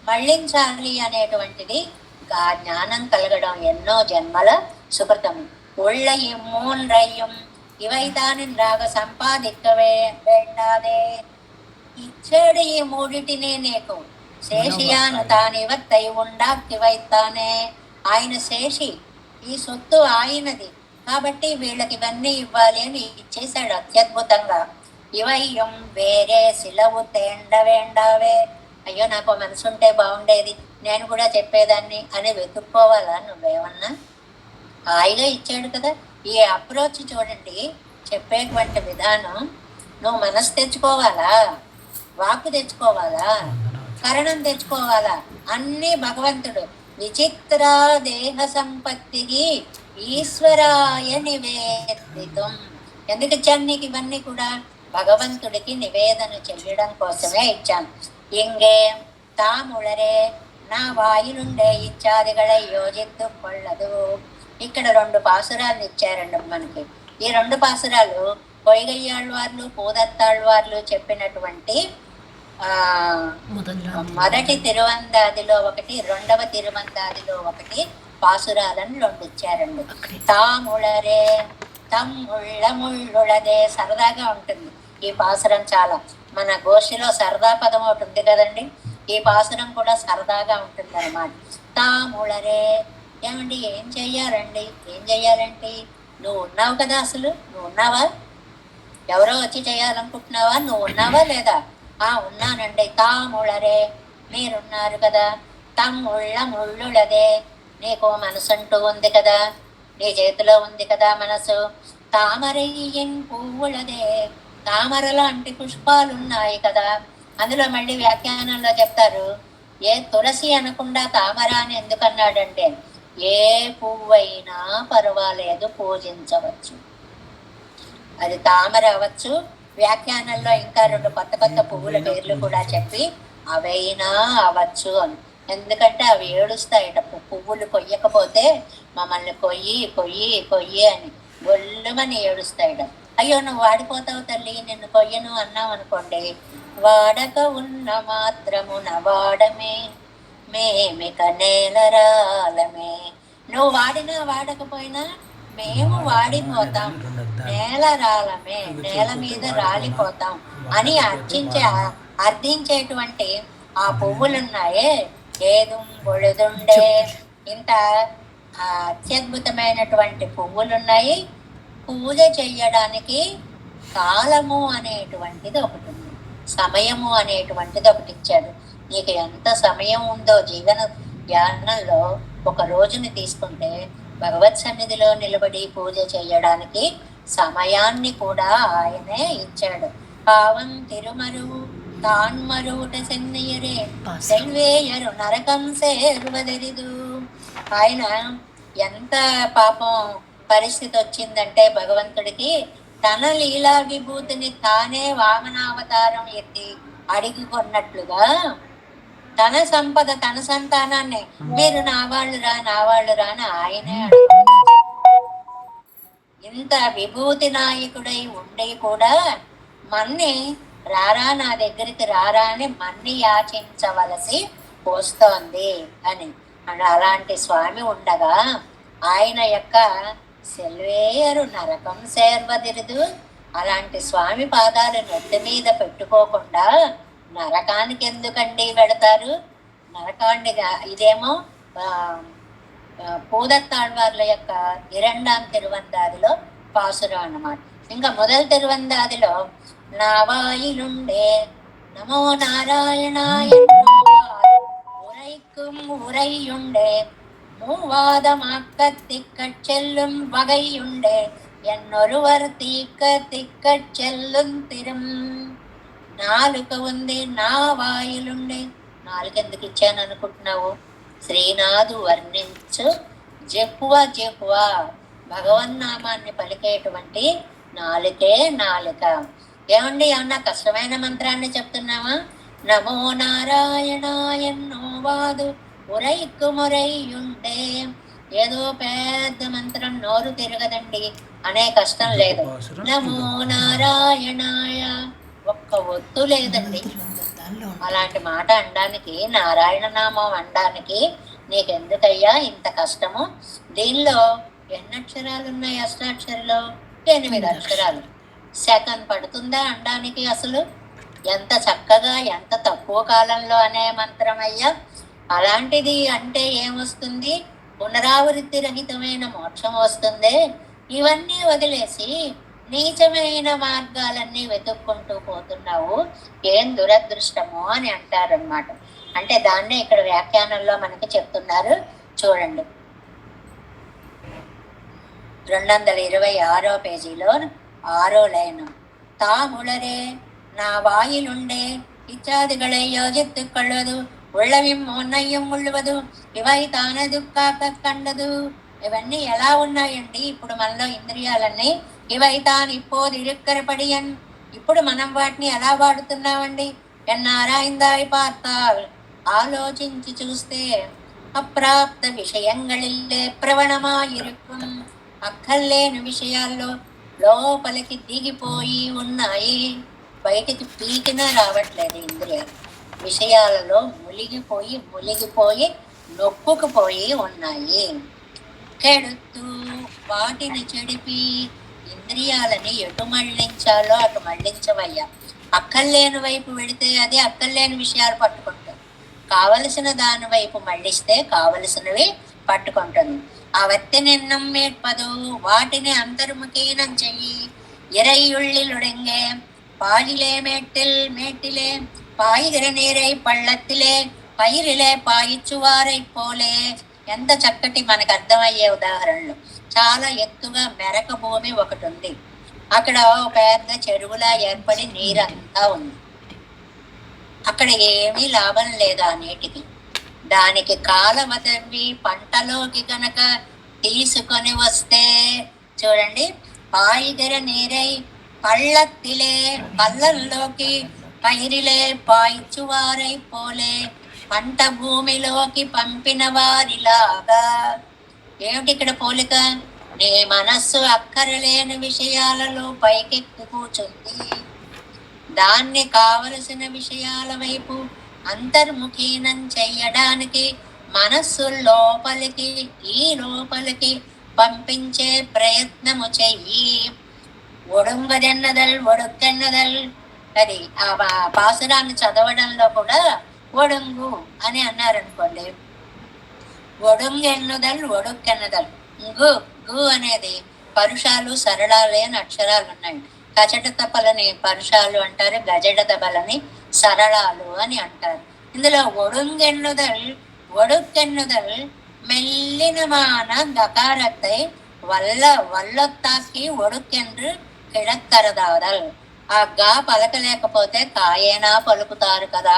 మళ్ళించాలి అనేటువంటిది జ్ఞానం కలగడం ఎన్నో జన్మల సుకృతము. ఉళ్ళയും மூன்றையும் ఇవైతానింద్రాగ సంపాదిక్కవే వేండాదే. ఇచ్చాడు ఈ మూడిటినే నీకు, శేషియాను తానివత్తై ఉండాక్కి వైతానే. ఆయన శేషి, ఈ సొత్తు ఆయనది కాబట్టి వీళ్ళకి ఇవన్నీ ఇవ్వాలి అని ఇచ్చేశాడు అత్యద్భుతంగా. ఇవయ్యం వేరే సిలవు తేండ వేండావే. అయ్యో నాకు మనసుంటే బాగుండేది, నేను కూడా చెప్పేదాన్ని అని వెతుక్కోవాలా నువ్వేమన్నా? హాయిగా ఇచ్చాడు కదా. ఈ అప్రోచ్ చూడండి, చెప్పేటువంటి విధానం. నువ్వు మనసు తెచ్చుకోవాలా, వాక్కు తెచ్చుకోవాలా, కరణం తెచ్చుకోవాలా, అన్నీ భగవంతుడు. విచిత్ర దేహ సంపత్తికి ఈశ్వరాయ నివేదితం. ఎందుకు ఇచ్చాను నీకు ఇవన్నీ కూడా? భగవంతుడికి నివేదన చెయ్యడం కోసమే ఇచ్చాను. ఇంగే తాముళరే నా వాయులుండే ఇచ్చాదిగళై యోజిత్తు కొల్లదు. ఇక్కడ 2 పాసురాలు ఇచ్చారండి మనకి. ఈ 2 పాసురాలు పొయ్గయ్యాళ్ళవార్లు పూదత్తాళ్ళవార్లు చెప్పినటువంటి మొదటి తిరువందాదిలో ఒకటి, 2వ తిరువందాదిలో ఒకటి పాసురాలను 2 ఇచ్చారండి. తాముళరే తమ్ముళ్ళ ముళ్ళుళదే. సరదాగా ఉంటుంది ఈ పాసురం చాలా. మన గోష్ఠిలో సరదా పదం ఒకటి ఉంది కదండి, ఈ పాసురం కూడా సరదాగా ఉంటుంది అన్నమాట. తాముళరే ఏమండి, ఏం చెయ్యాలండి, ఏం చెయ్యాలంటే నువ్వు ఉన్నావు కదా, అసలు నువ్వు ఉన్నావా? ఎవరో వచ్చి చేయాలనుకుంటున్నావా? నువ్వు ఉన్నావా లేదా? ఉన్నానండి. తాముళరే మీరున్నారు కదా. తమ్ముళ్ళ ముళ్ళుళదే నీకు మనసంటూ ఉంది కదా, నీ చేతిలో ఉంది కదా మనసు. తామరయ్యన్ పువ్వులదే తామర లాంటి పుష్పాలు ఉన్నాయి కదా. అందులో మళ్ళీ వ్యాఖ్యానంలో చెప్తారు, ఏ తులసి అనకుండా తామర అని ఎందుకన్నాడంటే ఏ పువ్వైనా పర్వాలేదు పూజించవచ్చు, అది తామర అవ్వచ్చు. వ్యాఖ్యానంలో ఇంకా 2 కొత్త కొత్త పువ్వుల పేర్లు కూడా చెప్పి అవైనా అవ్వచ్చు అని. ఎందుకంటే అవి ఏడుస్తాయట, పువ్వులు కొయ్యకపోతే మమ్మల్ని కొయ్యి కొయ్యి కొయ్యి అని గొల్లుమని ఏడుస్తాయట. అయ్యో నువ్వు వాడిపోతావు తల్లి, నిన్ను కొయ్యను అన్నావు అనుకోండి, వాడక ఉన్న మాత్రమున వాడమే మేమిక నేలరాలమే. నువ్వు వాడినా వాడకపోయినా మేము వాడిపోతాం, నేల రాలమే, నేల మీద రాలిపోతాం అని అర్థించేటువంటి ఆ పువ్వులున్నాయే, ఏదుం బొழுదుండే, ఇంత అత్యద్భుతమైనటువంటి పువ్వులున్నాయి. పూజ చేయడానికి కాలము అనేటువంటిది ఒకటి ఉంది, సమయము అనేటువంటిది ఒకటి ఇచ్చాడు. నీకు ఎంత సమయం ఉందో జీవన ధ్యానంలో ఒక రోజుని తీసుకుంటే భగవత్ సన్నిధిలో నిలబడి పూజ చేయడానికి సమయాన్ని కూడా ఆయనే ఇచ్చాడు. పావం తిరుమరు తాన్మరుట సెన్నయ్యరే సెల్వేయరు నరకం సేర్వదెరిదు. ఆయన ఎంత పాపం పరిస్థితి వచ్చిందంటే భగవంతుడికి తన లీలా విభూతిని తానే వామనావతారం ఎత్తి అడిగి కొన్నట్లుగా తన సంపద తన సంతానాన్ని మీరు నా వాళ్ళు రా అని ఆయనే ఇంత విభూతి నాయకుడై ఉండి కూడా మన్ని రారా నా దగ్గరికి రారా అని మన్ని యాచించవలసి వస్తోంది అని. అలాంటి స్వామి ఉండగా ఆయన యొక్క సెల్వేయరు నరకం సేర్వదిరుదు. అలాంటి స్వామి పాదాలు నెత్తి మీద పెట్టుకోకుండా నరకానికి ఎందుకండి వెళతారు? నరకాండిగా ఇదేమో పూదత్తాళ్వార్ల యొక్క ఇరండాం తిరువందాదిలో పాసురం అన్నమాట. ఇంకా మొదలు తిరువందాదిలో నావాయిలుండే నమో నారాయణాయ உரைக்கும் உரையுண்டே மூவாதமாக்க திக்கச் செல்லும் வகையுண்டே ఎన్నొరువర్ తీక్క తిక్కச் చెల్లుం తిరం. నాలుక ఉంది నా వాయులుండే. నాలుకెందుకు ఇచ్చాను అనుకుంటున్నావు? శ్రీనాథు వర్ణించు జెహ్వ జెహ్వ భగవన్నామాన్ని పలికేటువంటి నాలుకే నాలుక. ఏమండి ఏమన్నా కష్టమైన మంత్రాన్ని చెప్తున్నావా? నమో నారాయణాయన్నో వాదు ఉరైక్కు మురైయుండే. ఏదో పెద్ద మంత్రం నోరు తిరగదండి అనే కష్టం లేదు. నమో నారాయణాయ ఒక్క ఒత్తు లేదండి. అలాంటి మాట అనడానికి, నారాయణ నామం అనడానికి నీకెందుకయ్యా ఇంత కష్టము? దీనిలో ఎన్ని అక్షరాలు ఉన్నాయి? అష్టాక్షరిలో 8 అక్షరాలు. సెకండ్ పడుతుందా అనడానికి? అసలు ఎంత చక్కగా ఎంత తక్కువ కాలంలో అనే మంత్రం అయ్యా. అలాంటిది అంటే ఏమొస్తుంది? పునరావృత్తి రహితమైన మోక్షం వస్తుంది. ఇవన్నీ వదిలేసి నీచమైన మార్గాలన్నీ వెతుక్కుంటూ పోతున్నావు, ఏం దురదృష్టమో అని అంటారనమాట. అంటే దాన్నే ఇక్కడ వ్యాఖ్యానంలో మనకి చెప్తున్నారు. చూడండి 226వ పేజీలో 6వ లైన్. தாமுளரே நான் வாயிலுண்டே இச்சாதுகளை யோசித்துக்கொள்வது உள்ளவும் మొన్నయ్యం ముళ్ళువదు ఇవై తానదు కాక కండదు. ఇవన్నీ ఎలా ఉన్నాయండి? ఇప్పుడు మనలో ఇంద్రియాలన్నీ ఇవై తాను ఇప్పుడు ఇరుక్కరపడియన్. ఇప్పుడు మనం వాటిని ఎలా వాడుతున్నామండి? ఎన్నారాయిందాయి పార్తాల్ ఆలోచించి చూస్తే అప్రాప్త విషయంగళిల్లే ప్రవణమాయిరుక్కుం. అక్కర్లేని విషయాల్లో లోపలికి దిగిపోయి ఉన్నాయి. బయటికి పీకినా రావట్లేదు ఇంద్రియాలు. విషయాలలో ములిగిపోయి నొక్కుకుపోయి ఉన్నాయి. కెడుతూ వాటిని చెడిపి ఇంద్రియాలని ఎటు మళ్లించాలో అటు మళ్లించవయ్యా. అక్కర్లేని వైపు వెళితే అది అక్కర్లేని విషయాలు పట్టుకుంటుంది. కావలసిన దాని వైపు మళ్లిస్తే కావలసినవి పట్టుకుంటుంది. అవత్తి నిన్నం మేట్పదు వాటిని అంతర్ముఖీనం చెయ్యి. ఇరైయుళ్ళిలుడెంగే பாலிலே மேட்டிலே பாய்கிற நீரை పళ్ళత్తిలే పైరిలే పాయిచ్చువారై పోలే. ఎంత చక్కటి మనకు అర్థమయ్యే ఉదాహరణలు. చాలా ఎత్తుగా మెరక భూమి ఒకటి ఉంది. అక్కడ ఒక పెద్ద చెరువులా ఏర్పడి నీరంతా ఉంది. అక్కడ ఏమీ లాభం లేదు ఆ నీటికి. దానికి కాలవ తవ్వి పంటలోకి కనుక తీసుకొని వస్తే చూడండి, పాయిగిర నీరై పళ్ళత్తిలే పళ్ళల్లోకి పైరిలే పాయిచ్చువారై పోలే. పంట భూమిలోకి పంపిన వారిలాగా. ఏమిటి ఇక్కడ పోలిక? నీ మనస్సు అక్కరలేని విషయాలలో పైకెక్కి కూర్చుంది. దాన్ని కావలసిన విషయాల వైపు అంతర్ముఖీనం చెయ్యడానికి మనస్సు లోపలికి పంపించే ప్రయత్నము చెయ్యి. ఒడుంగదెన్నదల్ ఒడుక్కెన్నదల్. అది ఆ పాసురాన్ని చదవడంలో కూడా ఒడుంగు అని అన్నారనుకోండి. ఒడుంగెన్నుదల్ ఒడుక్కెన్నదల్. గు గు అనేది పరుషాలు సరళాలే అని అక్షరాలు ఉన్నాయి. కచట తపలని పరుషాలు అంటారు, గజడ దబలని సరళాలు అని అంటారు. ఇందులో ఒడుంగెన్నుదల్ ఒడుక్కెన్నుదల్ மெல்லினமான ககாரத்தை వల్లొత్తాకి ఒడుకెండ్రు కిడక్కరదాదల్. ఆ గా పలకలేకపోతే కాయేనా పలుకుతారు కదా.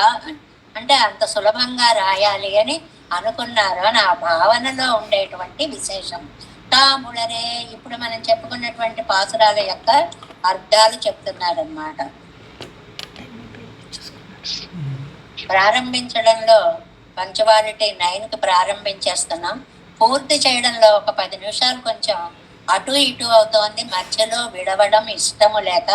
అంటే అంత సులభంగా రాయాలి అని అనుకున్నారో నా భావనలో ఉండేటువంటి విశేషం. తాములరే ఇప్పుడు మనం చెప్పుకున్నటువంటి పాసురాల యొక్క అర్థాలు చెప్తున్నారన్నమాట. ప్రారంభించడంలో పంక్చువాలిటీ 9కి ప్రారంభించేస్తున్నాం. పూర్తి చేయడంలో ఒక 10 నిమిషాలు కొంచెం అటు ఇటు అవుతోంది. మధ్యలో విడవడం ఇష్టము లేక,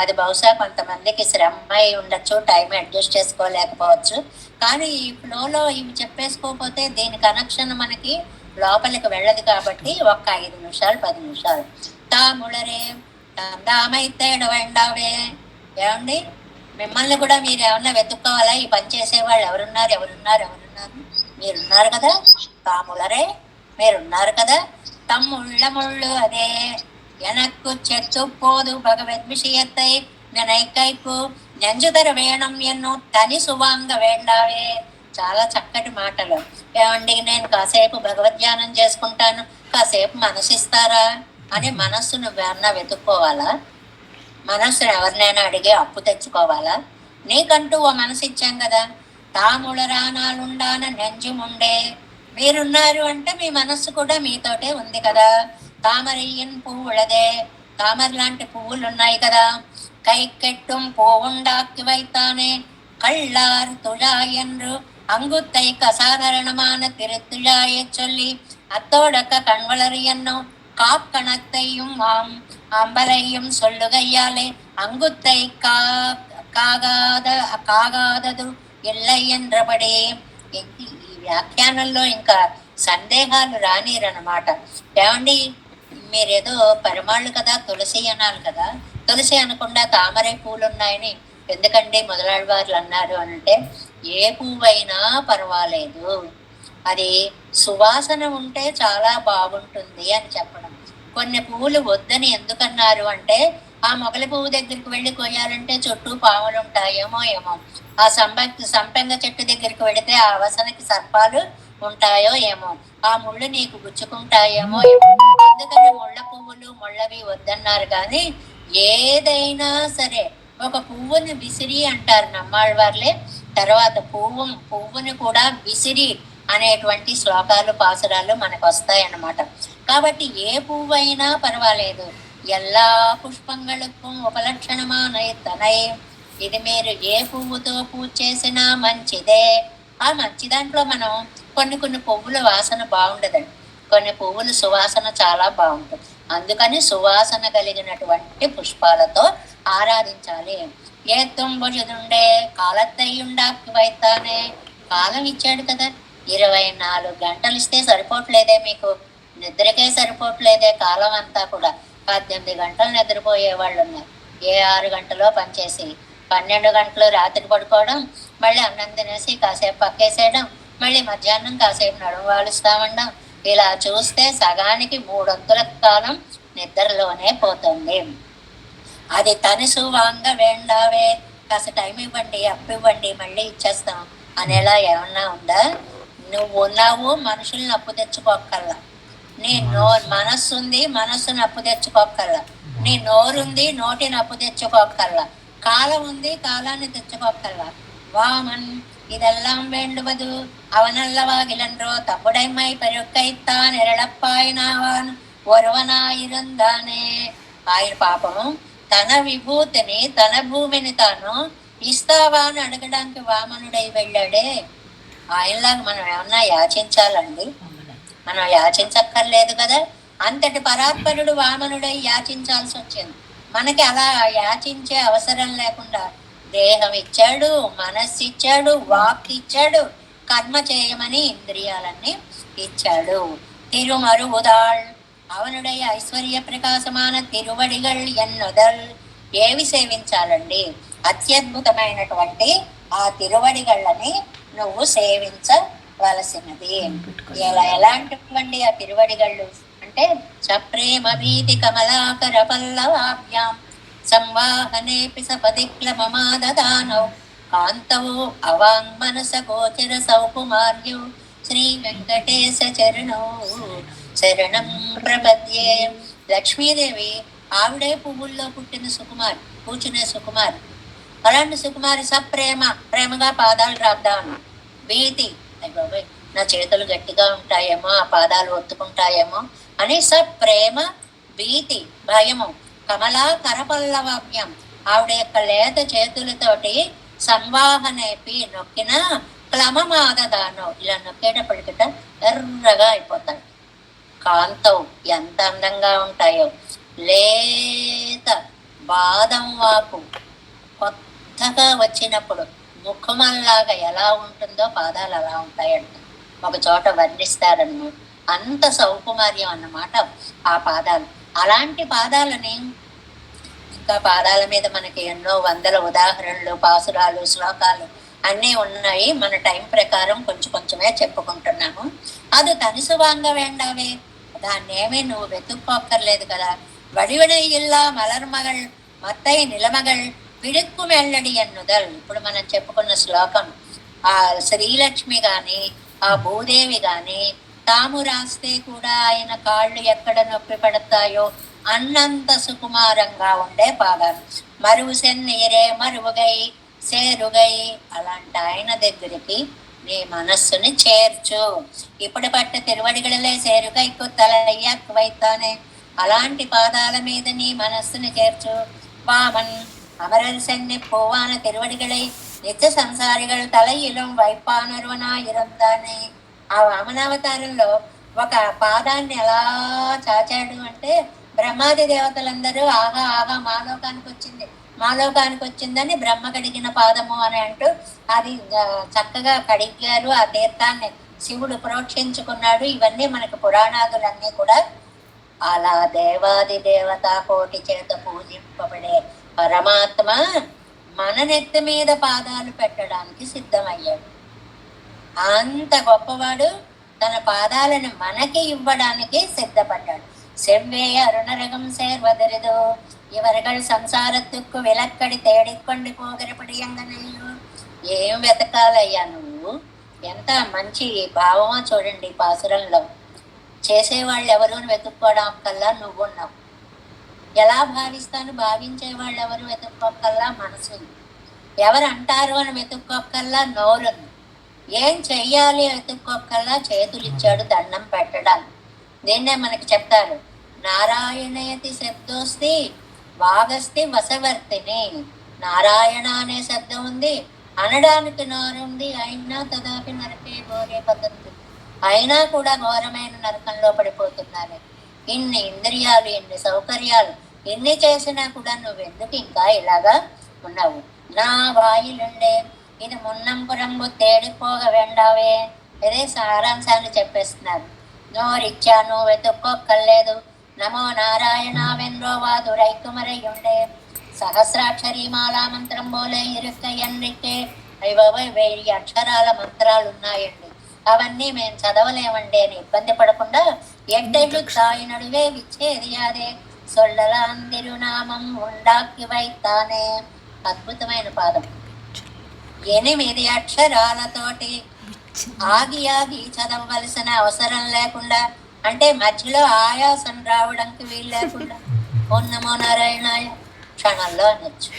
అది బహుశా కొంతమందికి శ్రమ అయి ఉండొచ్చు, టైం అడ్జస్ట్ చేసుకోలేకపోవచ్చు. కానీ ఈ ఫ్లోలో ఇవి చెప్పేసుకోకపోతే దీని కనెక్షన్ మనకి లోపలికి వెళ్ళదు. కాబట్టి ఒక్క 5 నిమిషాలు 10 నిమిషాలు. తాములరే తామైతే వెండావే. ఏమండి, మిమ్మల్ని కూడా మీరు ఏమన్నా వెతుక్కోవాలా? ఈ పని చేసేవాళ్ళు ఎవరున్నారు? మీరున్నారు కదా. తాములరే, మీరున్నారు కదా. తమ్ముళ్ళ ముళ్ళు అదే ఎనక్కు చెత్తు పోదు భగవద్ విషయத்தை నినైకైకు నెంజుదర వేణం ఎన్నో తని సువాంగ వేండావే. చాలా చక్కటి మాటలు. ఏమండి, నేను కాసేపు భగవద్ధ్యానం చేసుకుంటాను, కాసేపు మనసిస్తారా అని మనస్సు నువ్వేమన్నా వెతుక్కోవాలా? మనస్సును ఎవరినైనా అడిగి అప్పు తెచ్చుకోవాలా? నీకంటూ ఓ మనసు ఇచ్చాం కదా. తాముల రానాలుండాన నెంజుముండే. మీరున్నారు అంటే మీ మనస్సు కూడా మీతోటే ఉంది కదా. తామరయ్యన్ పువ్వులదే, తామర లాంటి పువ్వులు ఉన్నాయి కదా. కైకెట్టుం పూవుండాక్కి వైతానే కళ్ళారు తుழாயென்று அங்குத்தை அசாதாரணமான திருத்துழாயை சொல்லி அத்தோடக்க கண்வளரியன்னோ காக்கணத்தையும் அம்பலையும் சொல்லுகையாலே అంగుత్తై కాగాదదు ఎల్లై என்றபடி. ఈ వ్యాఖ్యానంలో ఇంకా సందేహాలు రానిరనమాట. ఏమండి, మీరేదో పరిమాళ్ళు కదా, తులసి అనాలి కదా. తులసి అనకుండా తామరై పూలు ఉన్నాయని ఎందుకండి మొదలాళ్ళవార్లు అన్నారు అంటే, ఏ పువ్వైనా పర్వాలేదు, అది సువాసన ఉంటే చాలా బాగుంటుంది అని చెప్పడం. కొన్ని పువ్వులు వద్దని ఎందుకన్నారు అంటే, ఆ మొగలి పువ్వు దగ్గరికి వెళ్ళి కొయ్యాలంటే చుట్టూ పాములు ఉంటాయేమో ఏమో. ఆ సంపెంగ చెట్టు దగ్గరికి వెళితే ఆ వాసనకి సర్పాలు ఉంటాయో ఏమో. ఆ ముళ్ళు నీకు గుచ్చుకుంటాయేమో ఏమో. అందుకని ముళ్ళ పువ్వులు ముళ్ళవి వద్దన్నారు. కానీ ఏదైనా సరే ఒక పువ్వుని విసిరి అంటారు నమ్మాళ్ళవార్లే. తర్వాత పువ్వుని కూడా విసిరి అనేటువంటి శ్లోకాలు పాసురాలు మనకు వస్తాయన్నమాట. కాబట్టి ఏ పువ్వు అయినా పర్వాలేదు, ఎల్లా పుష్పంగళకు ఉపలక్షణమానై తనై. ఇది మీరు ఏ పువ్వుతో పూజ చేసినా మంచిదే. ఆ మంచి దాంట్లో మనం కొన్ని పువ్వుల వాసన బాగుండదండి, కొన్ని పువ్వుల సువాసన చాలా బాగుంటుంది. అందుకని సువాసన కలిగినటువంటి పుష్పాలతో ఆరాధించాలి. ఏ తుంబుజుండే కాలత్తయ్యుండాకి వైతానే. కాలం ఇచ్చాడు కదా, 24 గంటలు ఇస్తే సరిపోవట్లేదే మీకు? నిద్రకే సరిపోవట్లేదే కాలం అంతా కూడా. 18 గంటలు నిద్రపోయే వాళ్ళు ఉన్నారు. ఏ 6 గంటలో పనిచేసి 12 గంటలు రాత్రి పడుకోవడం, మళ్ళీ అన్నం తినేసి కాసేపు పక్కేసేయడం, మళ్ళీ మధ్యాహ్నం కాసేపు నడుము వాలుస్తామండం. ఇలా చూస్తే సగానికి 3 వంతుల కాలం నిద్రలోనే పోతుంది. అది తనిసు వాంగ వేండావే. కాస్త టైం ఇవ్వండి, అప్పు ఇవ్వండి, మళ్ళీ ఇచ్చేస్తాం అనేలా ఏమన్నా ఉందా? నువ్వు ఉన్నావు, మనుషుల్ని అప్పు తెచ్చుకోకల్లా. నీ మనస్సు ఉంది, మనస్సును అప్పు తెచ్చుకోకల్లా. నీ నోరుంది, నోటిని అప్పు తెచ్చుకోకల్లా. కాలం ఉంది, కాలాన్ని తెచ్చుకోకల్లా. వామన్ இதெல்லாம் வேண்டுவது அவனல்லவாகிலன்றோ தப்புடைமை பெருக்கைத்தான் ఎరళప్పాయనవాన్ ఒరవనాయిరుందానే. ఆయన పాపం తన విభూతిని, తన భూమిని తాను ఇస్తావా అని అడగడానికి వామనుడై వెళ్ళాడే. ఆయనలాగా మనం ఏమన్నా యాచించాలండి? మనం యాచించక్కర్లేదు కదా. అంతటి పరాత్పరుడు వామనుడై యాచించాల్సి వచ్చింది. మనకి అలా యాచించే అవసరం లేకుండా దేహం ఇచ్చాడు, మనస్సు ఇచ్చాడు, వాక్ ఇచ్చాడు, కర్మ చేయమని ఇంద్రియాలన్నీ ఇచ్చాడు. తిరుమరువుదాళ్ అవనుడై ఐశ్వర్య ప్రకాశమాన తిరువడిగల్ ఎన్నొదల్. ఏవి సేవించాలండి? అత్యద్భుతమైనటువంటి ఆ తిరువడిగళ్ళని నువ్వు సేవించవలసినది. ఎలాంటివండి ఆ తిరువడిగళ్ళు అంటే, సప్రేమ భీతి కమలాకర పల్లవాభ్యాం సంవాహనేపి సపదిక్లమమాదదానౌ కాంతవు అవాంగ్ మనస గోచర సౌకుమార్యౌ శ్రీ వెంకటేశ చరణౌ శరణం ప్రపద్యే. లక్ష్మీదేవి ఆవిడే పువ్వుల్లో పుట్టిన సుకుమారి, కూర్చునే సుకుమారి. అలాంటి సుకుమారి సప్రేమ, ప్రేమగా పాదాలు రాద్దామని. భీతి, నా చేతులు గట్టిగా ఉంటాయేమో, ఆ పాదాలు ఒత్తుకుంటాయేమో అని ప్రేమ, భీతి, భయము. కమలా కరపల్లవాభ్యం, ఆవిడ యొక్క లేత చేతులతోటి సంవాహనేపి నొక్కిన క్లమమాదదాను, ఇలా నొక్కేటప్పటికిట ఎర్రగా అయిపోతాడు. కాంతవు ఎంత అందంగా ఉంటాయో, లేత బాదం వాకు కొత్తగా వచ్చినప్పుడు ముఖమల్లాగా ఎలా ఉంటుందో పాదాలు అలా ఉంటాయంట. ఒక చోట వర్ణిస్తారన్నమాట. అంత సౌకుమార్యం అన్నమాట ఆ పాదాలు. అలాంటి పాదాలని, ఇంకా పాదాల మీద మనకి ఎన్నో వందల ఉదాహరణలు, పాసురాలు, శ్లోకాలు అన్నీ ఉన్నాయి. మన టైం ప్రకారం కొంచెం కొంచెమే చెప్పుకుంటున్నాము. అది తనిసు వాంగ వేండావే, దాన్నేమీ నువ్వు వెతుక్కోక్కర్లేదు కదా. వడివిడై ఇల్లా మలర్మగల్ మత్తై నిలమగల్ పిడుక్కు మెల్లడి ఎన్నుదల్. ఇప్పుడు మనం చెప్పుకున్న శ్లోకం. ఆ శ్రీలక్ష్మి గాని, ఆ భూదేవి గాని తాము రాస్తే కూడా ఆయన కాళ్ళు ఎక్కడ నొప్పి పడతాయో అన్నంత సుకుమారంగా ఉండే పాదాలు. మరువు సెన్నీరే మరువుగై సేరుగై, అలాంటి ఆయన దగ్గరికి నీ మనస్సుని చేర్చు. ఇప్పుడు పట్ట తిరువడిగలలే సేరుగై కుత్తలయ్యక్కువైతానే, అలాంటి పాదాల మీద నీ మనస్సుని చేర్చు. వామన్ அமரர் சென்னி போவான திருவடிகளை నిత్య సంసారిகள் తలయిలం వైపానరువనాయిరంతానే. ఆ వామనావతారంలో ఒక పాదాన్ని ఎలా చాచాడు అంటే, బ్రహ్మాది దేవతలందరూ ఆగా ఆగా మాలోకానికి వచ్చిందని బ్రహ్మ కడిగిన పాదము అని అంటూ అది చక్కగా కడిగారు. ఆ తీర్థాన్ని శివుడు ప్రోక్షించుకున్నాడు. ఇవన్నీ మనకు పురాణాదులన్నీ కూడా అలా దేవాది దేవతా కోటి చేత పూజింపబడే పరమాత్మ మన నెత్తి మీద పాదాలు పెట్టడానికి సిద్ధమయ్యాడు. అంత గొప్పవాడు. తన పాదాలను మనకి ఇవ్వడానికి సిద్ధపడ్డాడు. செவ்வேய அருணரகம் சேர்வதறிதோ இவர்கள் సంసారத்துக்கு విలక్కడి తేడిక్కొండి పోగరపడి ఎంగనయ్యో. ఏం వెతకాలయ్యా నువ్వు, ఎంత మంచి భావమో చూడండి. పాసురంలో చేసేవాళ్ళు ఎవరు వెతుక్కోవడం కల్లా నువ్వున్నావు. ఎలా భావిస్తాను, భావించే వాళ్ళు ఎవరు వెతుక్కోకల్లా మనసు. ఎవరు అంటారు అని వెతుక్కోకల్లా నోరుంది. ఏం చెయ్యాలి వెతుక్కోకల్లా చేతులు ఇచ్చాడు దండం పెట్టడానికి. దీన్నే మనకి చెప్తారు, నారాయణయతి శబ్దోస్తి వాగస్తి వసవర్తిని. నారాయణ అనే శబ్దం ఉంది, అనడానికి నోరుంది. అయినా తదాపి నరకే ఘోరే పద్ధతి, అయినా కూడా ఘోరమైన నరకంలో పడిపోతున్నారు. ఇన్ని ఇంద్రియాలు, ఇన్ని సౌకర్యాలు, ఎన్ని చేసినా కూడా నువ్వెందుకు ఇంకా ఇలాగా ఉన్నావు? నా వాయిలుండే ఇది మున్నంపురంబు తేడిపోగ వెండావే. ఇదే సారాంశాన్ని చెప్పేస్తున్నారు. నోరిచ్చాను వెతుక్కోక్కర్లేదు. నమో నారాయణ వెన్రో వాదు రైకుమరయ్యుండే. సహస్రాక్షరి మాలా మంత్రం బోలే ఇరుక్క ఎన్రికే. 1000 అక్షరాల మంత్రాలు ఉన్నాయండి. అవన్నీ మేము చదవలేమండి అని ఇబ్బంది పడకుండా ఎట్టెళ్ళు తాయి నడువే విచ్చేదియాదే సొల్లలాన్ తిరునామం ఉండాకి వైతానే. అద్భుతమైన పాదం. 8 అక్షరాలతోటి ఆగి ఆగి చదవవలసిన అవసరం లేకుండా, అంటే మధ్యలో ఆయాసం రావడానికి వీలు లేకుండా నమో నారాయణాయ క్షణంలో అనొచ్చు.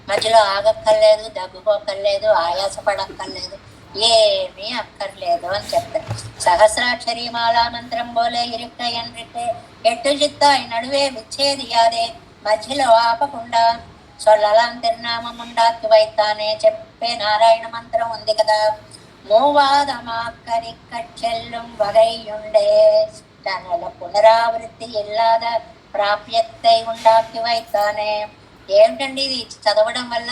మధ్యలో ఆగక్కర్లేదు, దగ్గుకోక్కర్లేదు, ఆయాసపడక్కర్లేదు, ఏమీ అక్కర్లేదు అని చెప్తారు. సహస్రాక్షరి మాలా మంత్రం బోలే ఇరుక్క ఎన్రికే ఎట్టు చిత్తాయి నడువే విచ్చేది యాదే. మధ్యలో ఆపకుండా సొల్లలాం తిరునామం ఉండాకి వైతానే చెప్పే నారాయణ మంత్రం ఉంది కదా. மூவாதமாக்கரி கச்செல்லும் வகையுண்டே. దానివల్ల పునరావృత్తి ఇల్లాద ప్రాప్యத்தை ఉండాకి వైతానే. ఏమిటండి ఇది చదవడం వల్ల?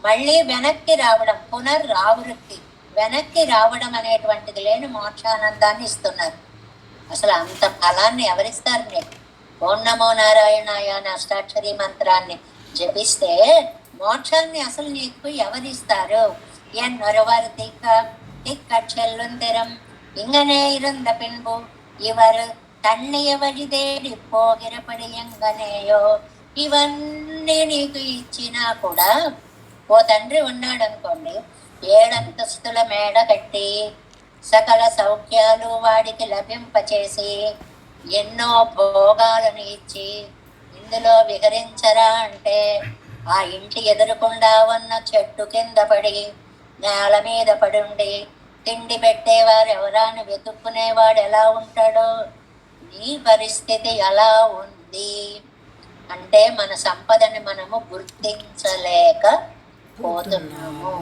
మళ్ళీ వెనక్కి రావడం, పునరావృత్తి, వెనక్కి రావడం అనేటువంటిది లేని మోక్షానందాన్ని ఇస్తున్నారు. అసలు అంత ఫలాన్ని ఎవరిస్తారు నీకు? ఓం నమో నారాయణాయ అనే అష్టాక్షరి మంత్రాన్ని జపిస్తే మోక్షాన్ని అసలు నీకు ఎవరిస్తారు? ఎన్నొరవారు திக்கச்செல்லுந்திரம் இங்கனே இருந்த பின்பு இவர் தன்னைய வழி தேடி పోగిరపడి ఎంగనేయో. ఇవన్నీ నీకు ఇచ్చినా కూడా, ఓ తండ్రి ఉన్నాడు అనుకోండి, 7 అంతస్తుల మేడ కట్టి సకల సౌఖ్యాలు వాడికి లభింపచేసి ఎన్నో భోగాలను ఇచ్చి ఇందులో విహరించరా అంటే ఆ ఇంటి ఎదురుకుండా ఉన్న చెట్టు కింద పడి నేల మీద పడుండి తిండి పెట్టేవారు ఎవరా అని వెతుక్కునేవాడు ఎలా ఉంటాడో నీ పరిస్థితి ఎలా ఉంది అంటే మన సంపదని మనము గుర్తించలేక పోతున్నాము.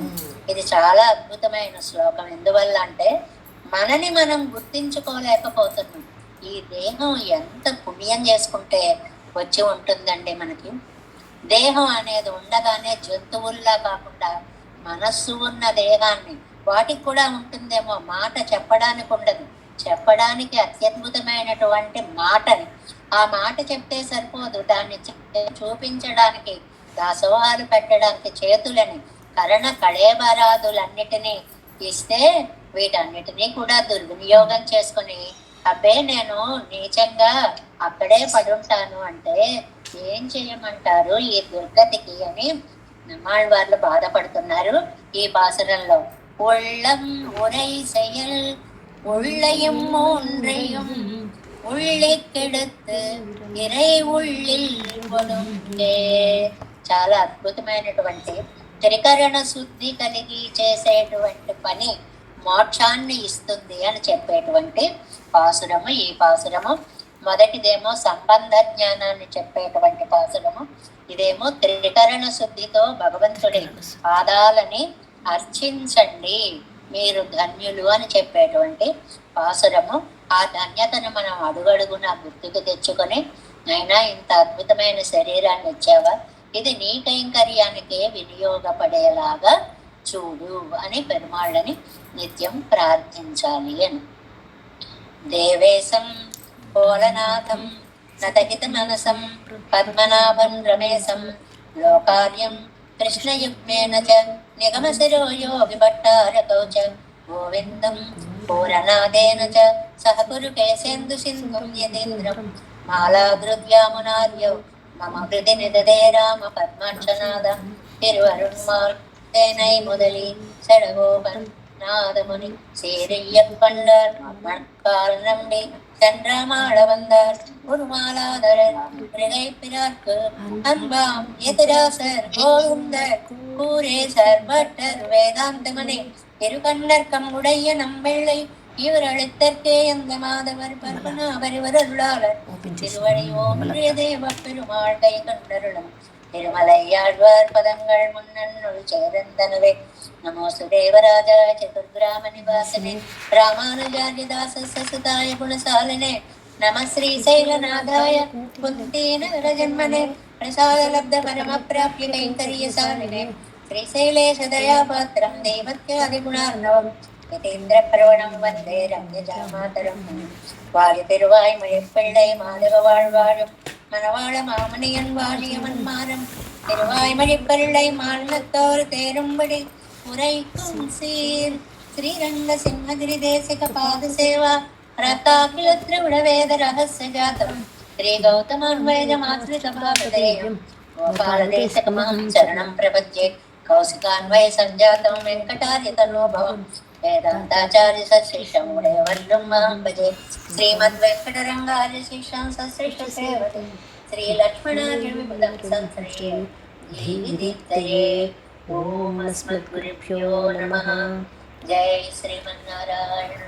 ఇది చాలా అద్భుతమైన శ్లోకం. ఎందువల్ల అంటే మనని మనం గుర్తించుకోలేకపోతున్నాం. ఈ దేహం ఎంత పుణ్యం చేసుకుంటే వచ్చి ఉంటుందండి మనకి. దేహం అనేది ఉండగానే జంతువుల్లా కాకుండా మనస్సు ఉన్న దేహాన్ని, వాటికి కూడా ఉంటుందేమో మాట, చెప్పడానికి ఉండదు. చెప్పడానికి అత్యద్భుతమైనటువంటి మాటని, ఆ మాట చెప్తే సరిపోదు, దాన్ని చూపించడానికి దాసోహాలు పెట్టడానికి చేతులని, కరణ కళేబరాదులన్నిటినీ ఇస్తే వీటన్నిటినీ కూడా దుర్వినియోగం చేసుకుని అబ్బే నేను నీచంగా అక్కడే పడుంటాను అంటే ఏం చేయమంటారు ఈ దుర్గతికి అని నమ్మాళ్ళవార్లు బాధపడుతున్నారు ఈ పాసురంలో. உள்ளம் உரை செயல் உள்ளையும் மூன்றையும் உள்ளிக்கெடுத்து ఇరై உள்ளిల్ కొనుంటే. చాలా అద్భుతమైనటువంటి త్రికరణ శుద్ధి కలిగి చేసేటువంటి పని మోక్షాన్ని ఇస్తుంది అని చెప్పేటువంటి పాసురము ఈ పాసురము. మొదటిదేమో సంబంధ జ్ఞానాన్ని చెప్పేటువంటి పాసురము, ఇదేమో త్రికరణ శుద్ధితో భగవంతుడి పాదాలని అర్చించండి మీరు ధన్యులు అని చెప్పేటువంటి పాసురము. ఆ ధన్యతను మనం అడుగడుగున గుర్తుకు తెచ్చుకొని, అయినా ఇంత అద్భుతమైన శరీరాన్ని ఇచ్చావా, ఇది నీ కైంకర్యానికే వినియోగపడేలాగా చూడు అని పెరుమాళ్ళని నిత్యం ప్రార్థించాలి అని. దేవేశం పోలనాథం నతహిత మనసం పద్మనాభం రమేశం లోకార్యం కృష్ణయుగ్మేన చ నిగమశిరో యోగి భట్టారకౌ చ గోవిందం పూరనాదేన చ సహ కురు కేశేందు సింధుం యతీంద్రం మాలాధృద్యామునార్యౌ మమ హృది నిదదే రామ పద్మాక్షనాద తిరువరుణ్మాల్ தேனை முதலி சடகோபன் நாதமுனி சேரையப்பண்டார் மணக்கால் நம்பி சென்றமாட வந்தார் உருமாலாதரர் பிறகை பிறார்க்கு அன்பாம் எதிராசர் கோருந்தர் கூரேசர் பட்டர் வேதாந்தமனை திருக்கண்ணர்க்கம் உடைய நம்பிள்ளை இவர் அழுத்தற்கே அந்த மாதவர் பர்பனாவர் இவரருளாளர் திருவடி ஓன்றிய தேவ பெருமாள் கை கண்டருளும் திருமலையாழ்வார் பதங்கள் முன்னொரு சேரந்தனவே. நமோ சுதேவராஜாய சதுர்கிராம நிவாசனே ராமானுஜாரிதாச சசுதாய குணசாலினே நம ஸ்ரீசைலநாதாய குந்தீநகர ஜன்மனே பிரசாத லப்த பரம பிராப்ய கைங்கரியசாலினே ஸ்ரீசைலேஷ தயாபாத்திரம் தெய்வத்யாதிகுணார்ணவம் யதீந்திர பரவணம் வந்தே ரம்யஜாமாதரம். வாழி திருவாய் மழைப்பிள்ளை மாதவ வாழ்வாழும் மணவாள மாமணியன் வாழியவன் மாறம் திருவாய்மொழிப்பிள்ளை மாநிலத்தோர் தேரும்படி உரைக்கும் சீர் ஸ்ரீரங்க சிம்மகிரி தேசிக பாத சேவா ரத்தாகில திரிவிட வேத ரகசிய ஜாதம் ஸ்ரீ கௌதமான்வயமாத்ரிதபாபதேயம் கோபால தேசகமாம் சரணம் பிரபத்யே கௌசிகான்வய சஞ்சாதம் வெங்கடார்ய தனோபவம் வேதாந்தாச்சாரிய சசிஷம் உடையவல்லும் மாம் பஜே ஸ்ரீமத் வெங்கடரங்கார்ய சிஷம் சசிஷ சேவதே श्री लक्ष्मणार्य विबुधं संश्रये दीप्तये। ओम अस्मद्गुरुभ्यो नमः। जय श्रीमन्नारायण।